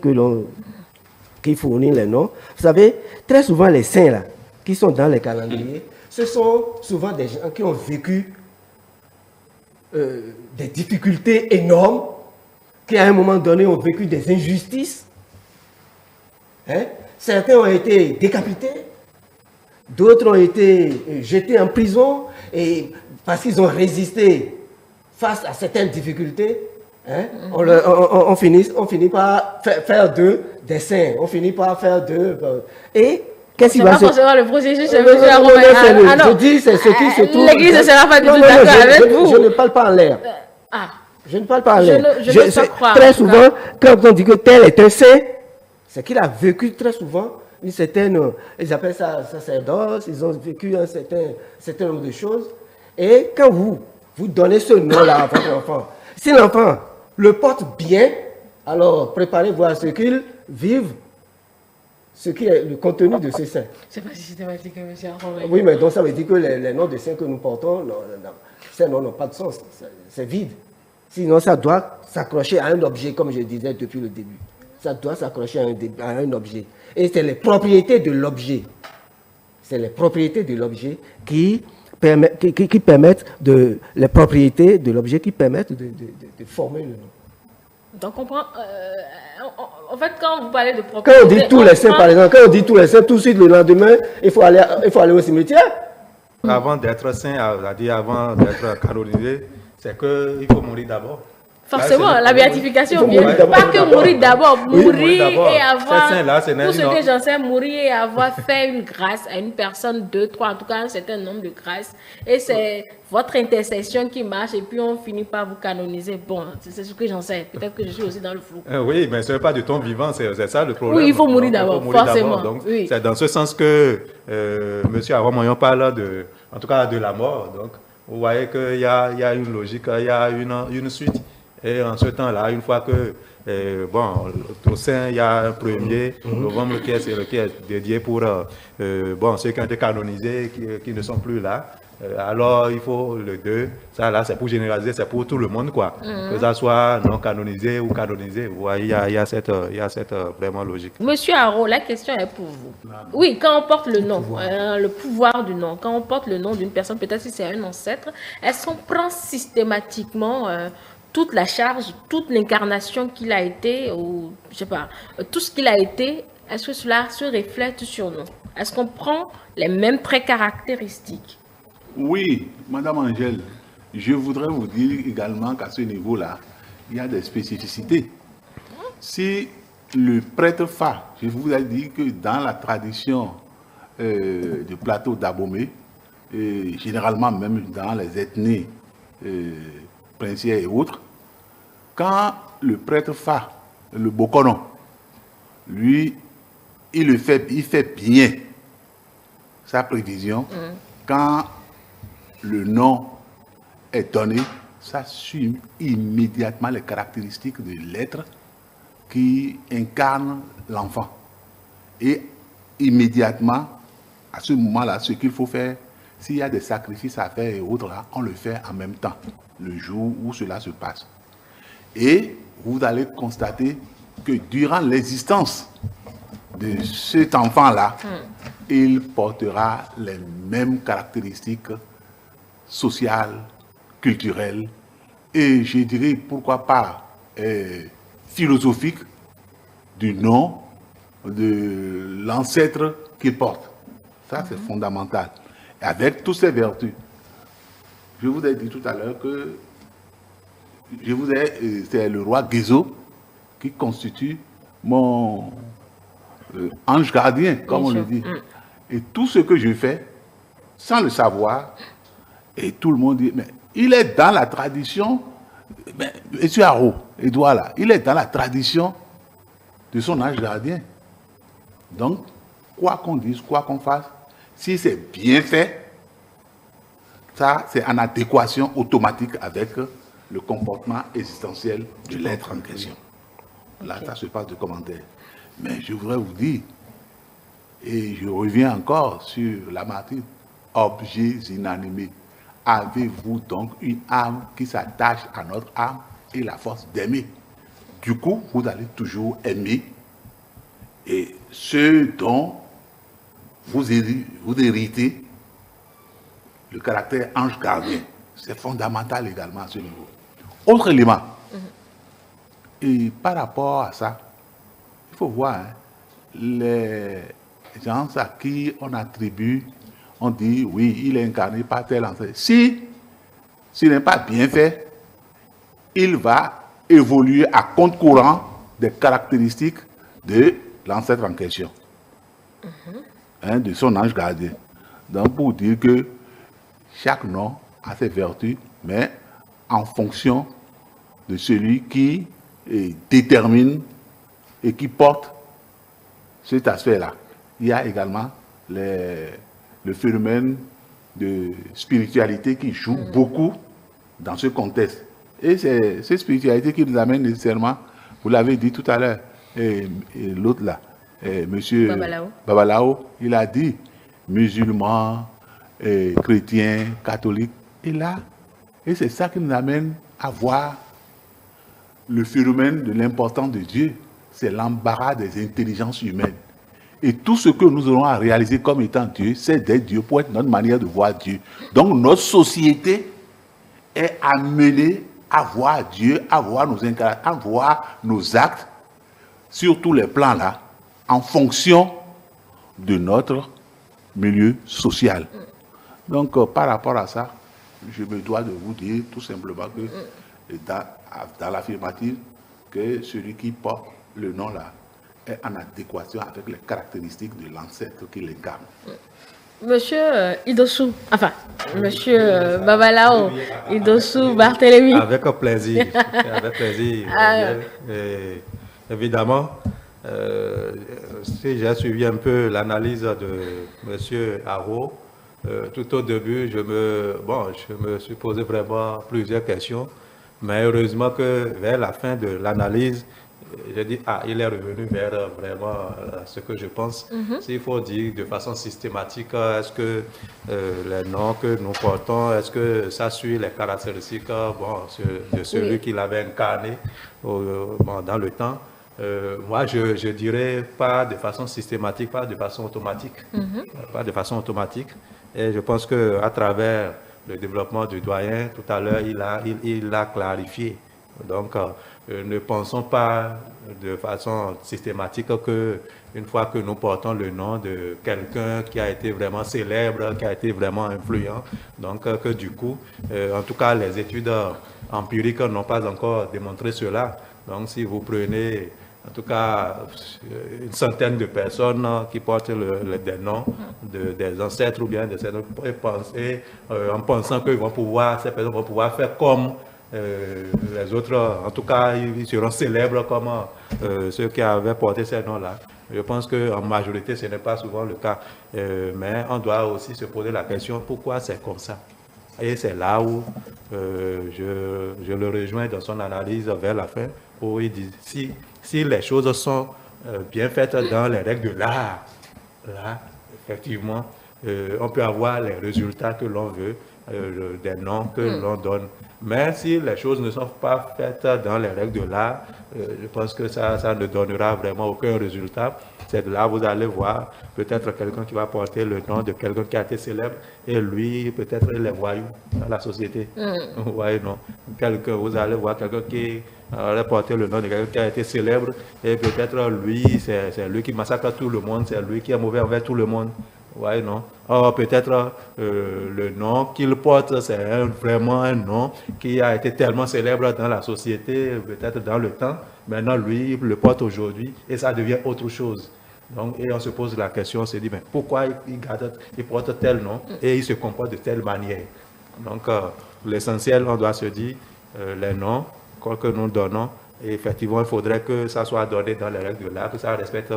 qui fournit les noms. Vous savez, très souvent, les saints là, qui sont dans les calendriers, ce sont souvent des gens qui ont vécu des difficultés énormes, qui à un moment donné ont vécu des injustices. Certains ont été décapités, d'autres ont été jetés en prison, et parce qu'ils ont résisté face à certaines difficultés, on finit par faire d'eux des saints, on finit par faire d'eux. Et qu'est-ce qui va se passer? Le processus, je dis, c'est ce qui se trouve. L'église ne sera pas du tout d'accord avec vous. Je ne parle pas en l'air. Je ne parle pas en l'air. Je ne peux pas croire. Très souvent, quand on dit que tel est un saint, c'est qu'il a vécu très souvent une certaine, ils appellent ça sacerdoce, ils ont vécu un certain nombre de choses. Et quand vous donnez ce nom-là à votre enfant, si l'enfant le porte bien, alors préparez-vous à ce qu'il vive ce qui est le contenu de ces saints. C'est pas si systématique, monsieur Aron. Oui, mais donc ça veut dire que les noms de saints que nous portons, ces noms n'ont pas de sens, c'est vide. Sinon, ça doit s'accrocher à un objet, comme je disais depuis le début. Ça doit s'accrocher à un objet. Et c'est les propriétés de l'objet. C'est les propriétés de l'objet qui permettent les propriétés de l'objet qui permettent de former le nom. Donc on prend, en fait, quand vous parlez de Quand propriété, on dit tous les saints, par exemple, quand on dit tous les saints, tout de suite le lendemain, il faut aller au cimetière. Avant d'être saint, c'est-à-dire avant d'être canonisé, c'est qu'il faut mourir d'abord. Forcément, Là, la béatification vient. mourir d'abord. Pas que mourir d'abord, Oui, mourir d'abord. et avoir, Ces saints-là, c'est pour ce non. que j'en sais, mourir et avoir fait une grâce à une personne, 2, 3, en tout cas un certain nombre de grâces. Et c'est votre intercession qui marche et puis on finit par vous canoniser. Bon, c'est ce que j'en sais. Peut-être que je suis aussi dans le flou. Oui, mais ce n'est pas du ton vivant, c'est ça le problème. Oui, il faut mourir Donc, d'abord, il faut mourir forcément. d'abord. Donc, Oui. c'est dans ce sens que M. Aron parle en tout cas de la mort. Donc, vous voyez qu'il y a une logique, il y a une suite. Et en ce temps-là, une fois que, au sein, il y a un 1er novembre qui est dédié pour ceux qui ont été canonisés, qui ne sont plus là. Alors, il faut le 2. Ça, là, c'est pour généraliser, c'est pour tout le monde, quoi. Que ça soit non canonisé ou canonisé. Vous voyez, il y a cette vraiment logique. Monsieur Aron, la question est pour vous. Oui, quand on porte le nom, le pouvoir du nom, quand on porte le nom d'une personne, peut-être si c'est un ancêtre, est-ce qu'on prend systématiquement toute la charge, toute l'incarnation qu'il a été, ou je sais pas, tout ce qu'il a été, est-ce que cela se reflète sur nous? Est-ce qu'on prend les mêmes traits caractéristiques? Oui, Madame Angèle, je voudrais vous dire également qu'à ce niveau-là, il y a des spécificités. Si le prêtre Fa, je vous ai dit que dans la tradition du plateau d'Abomey, généralement même dans les ethnies princières et autres, quand le prêtre Fa, le Bokonon, lui, il fait bien sa prévision. Quand le nom est donné, ça suit immédiatement les caractéristiques de l'être qui incarne l'enfant. Et immédiatement, à ce moment-là, ce qu'il faut faire, s'il y a des sacrifices à faire et autres, là, on le fait en même temps, le jour où cela se passe. Et vous allez constater que durant l'existence de cet enfant-là, il portera les mêmes caractéristiques sociales, culturelles, et je dirais pourquoi pas philosophiques du nom de l'ancêtre qu'il porte. Ça, c'est fondamental. Et avec toutes ces vertus, je vous ai dit tout à l'heure que c'est le roi Guézo qui constitue mon ange gardien, comme on le dit. Et tout ce que je fais, sans le savoir, et tout le monde dit, mais il est dans la tradition, M. Aron, Edouard là, il est dans la tradition de son ange gardien. Donc, quoi qu'on dise, quoi qu'on fasse, si c'est bien fait, ça c'est en adéquation automatique avec le comportement existentiel de l'être en question. Là, ça se passe de commentaires. Mais je voudrais vous dire, et je reviens encore sur la martyre, objets inanimés. Avez-vous donc une âme qui s'attache à notre âme et la force d'aimer? Du coup, vous allez toujours aimer. Et ce dont vous héritez, le caractère ange gardien, c'est fondamental également à ce niveau. Autre élément, et par rapport à ça, il faut voir les gens à qui on attribue, on dit oui, il est incarné par tel ancêtre. Si ce n'est pas bien fait, il va évoluer à compte courant des caractéristiques de l'ancêtre en question, de son ange gardien. Donc pour dire que chaque nom a ses vertus, mais en fonction de celui qui détermine et qui porte cet aspect-là. Il y a également le phénomène de spiritualité qui joue beaucoup dans ce contexte. Et c'est cette spiritualité qui nous amène nécessairement, vous l'avez dit tout à l'heure, et l'autre là, monsieur Babalao, il a dit musulmans, chrétiens, catholiques, et là, et c'est ça qui nous amène à voir le phénomène de l'importance de Dieu, c'est l'embarras des intelligences humaines. Et tout ce que nous aurons à réaliser comme étant Dieu, c'est d'être Dieu pour être notre manière de voir Dieu. Donc notre société est amenée à voir Dieu, à voir nos interactions, à voir nos actes sur tous les plans là, en fonction de notre milieu social. Donc par rapport à ça, je me dois de vous dire tout simplement que dans l'affirmative, que celui qui porte le nom là est en adéquation avec les caractéristiques de l'ancêtre qu'il incarne. Monsieur Idossou, enfin, monsieur Babalao, Idossou Barthélémy. Avec plaisir, avec plaisir. Évidemment, si j'ai suivi un peu l'analyse de monsieur Haro, tout au début, je me suis posé vraiment plusieurs questions, mais heureusement que vers la fin de l'analyse, j'ai dit, il est revenu vers vraiment ce que je pense. S'il faut dire de façon systématique, est-ce que les noms que nous portons, est-ce que ça suit les caractéristiques de celui qui l'avait incarné dans le temps? Moi, je dirais pas de façon systématique, pas de façon automatique. Pas de façon automatique. Et je pense qu'à travers le développement du doyen, tout à l'heure, il l'a clarifié. Donc, ne pensons pas de façon systématique que une fois que nous portons le nom de quelqu'un qui a été vraiment célèbre, qui a été vraiment influent, donc que du coup, en tout cas, les études empiriques n'ont pas encore démontré cela. Donc, si vous prenez en tout cas une centaine de personnes qui portent des noms des ancêtres ou bien des ancêtres, en pensant que ces personnes vont pouvoir faire comme les autres, en tout cas, ils seront célèbres comme ceux qui avaient porté ces noms-là. Je pense qu'en majorité, ce n'est pas souvent le cas. Mais on doit aussi se poser la question, pourquoi c'est comme ça? Et c'est là où je le rejoins dans son analyse vers la fin, où il dit, si les choses sont bien faites dans les règles de l'art, là, effectivement, on peut avoir les résultats que l'on veut, des noms que l'on donne. Mais si les choses ne sont pas faites dans les règles de l'art, je pense que ça ne donnera vraiment aucun résultat. C'est de là vous allez voir peut-être quelqu'un qui va porter le nom de quelqu'un qui a été célèbre et lui, peut-être, il est voyou dans la société. Vous voyez, non? Vous allez voir quelqu'un qui aurait porté le nom de quelqu'un qui a été célèbre et peut-être lui, c'est lui qui massacre tout le monde, c'est lui qui est mauvais envers tout le monde. Ouais, non. Or, peut-être le nom qu'il porte, c'est vraiment un nom qui a été tellement célèbre dans la société, peut-être dans le temps. Maintenant, lui, il le porte aujourd'hui et ça devient autre chose. Donc, et on se pose la question, on se dit, mais pourquoi il porte tel nom et il se comporte de telle manière? Donc, l'essentiel, on doit se dire, les noms que nous donnons, et effectivement, il faudrait que ça soit donné dans les règles de l'art, que ça respecte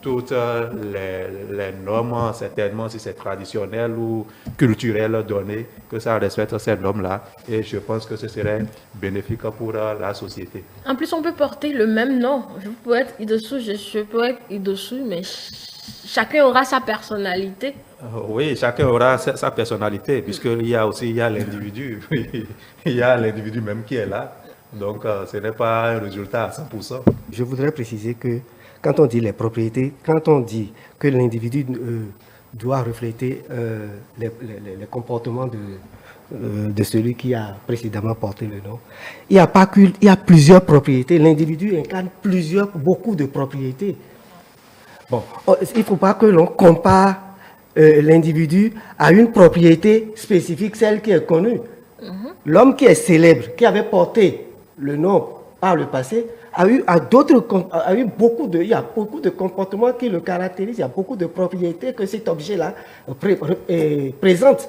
toutes les normes, certainement si c'est traditionnel ou culturel donné, que ça respecte ces normes-là. Et je pense que ce serait bénéfique pour la société. En plus, on peut porter le même nom. Je peux être Idossou, je peux être Idossou, mais chacun aura sa personnalité. Oui, chacun aura sa personnalité, puisqu'il y a aussi l'individu. Il y a l'individu même qui est là. Donc, ce n'est pas un résultat à 100%. Je voudrais préciser que quand on dit les propriétés, quand on dit que l'individu doit refléter les comportements de celui qui a précédemment porté le nom, il y a plusieurs propriétés. L'individu incarne beaucoup de propriétés. Bon, il ne faut pas que l'on compare l'individu à une propriété spécifique, celle qui est connue. L'homme qui est célèbre, qui avait porté le nom par le passé, il y a beaucoup de comportements qui le caractérisent, il y a beaucoup de propriétés que cet objet-là présente.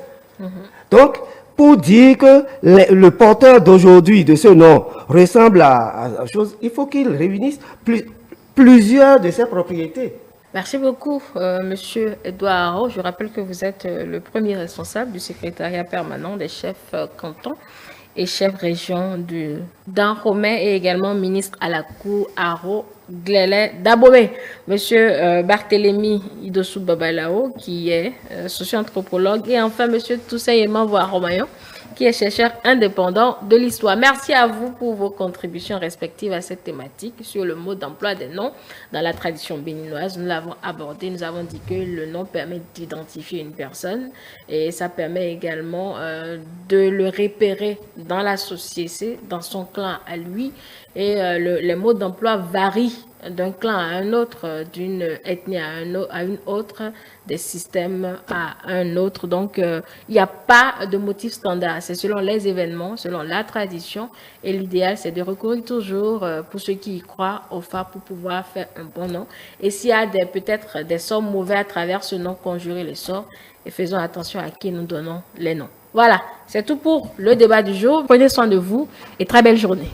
Donc, pour dire que le porteur d'aujourd'hui de ce nom ressemble à chose, il faut qu'il réunisse plusieurs de ses propriétés. Merci beaucoup, Monsieur Edouard Haro. Je rappelle que vous êtes le premier responsable du secrétariat permanent des chefs cantons et chef région d'Anromé et également ministre à la Cour Aro Glele Dabomé. Monsieur Barthélémy Idossou Babalao, qui est socio-anthropologue. Et enfin, monsieur Toussaint Voa Romayon, qui est chercheur indépendant de l'histoire. Merci à vous pour vos contributions respectives à cette thématique sur le mode d'emploi des noms dans la tradition béninoise. Nous l'avons abordé, nous avons dit que le nom permet d'identifier une personne et ça permet également de le repérer dans la société, dans son clan à lui. Et les modes d'emploi varient d'un clan à un autre, d'une ethnie à une autre, des systèmes à un autre. Donc, il n'y a pas de motif standard. C'est selon les événements, selon la tradition. Et l'idéal, c'est de recourir toujours, pour ceux qui y croient, au phare pour pouvoir faire un bon nom. Et s'il y a peut-être des sorts mauvais à travers ce nom, conjurer les sorts. Et faisons attention à qui nous donnons les noms. Voilà, c'est tout pour le débat du jour. Prenez soin de vous et très belle journée.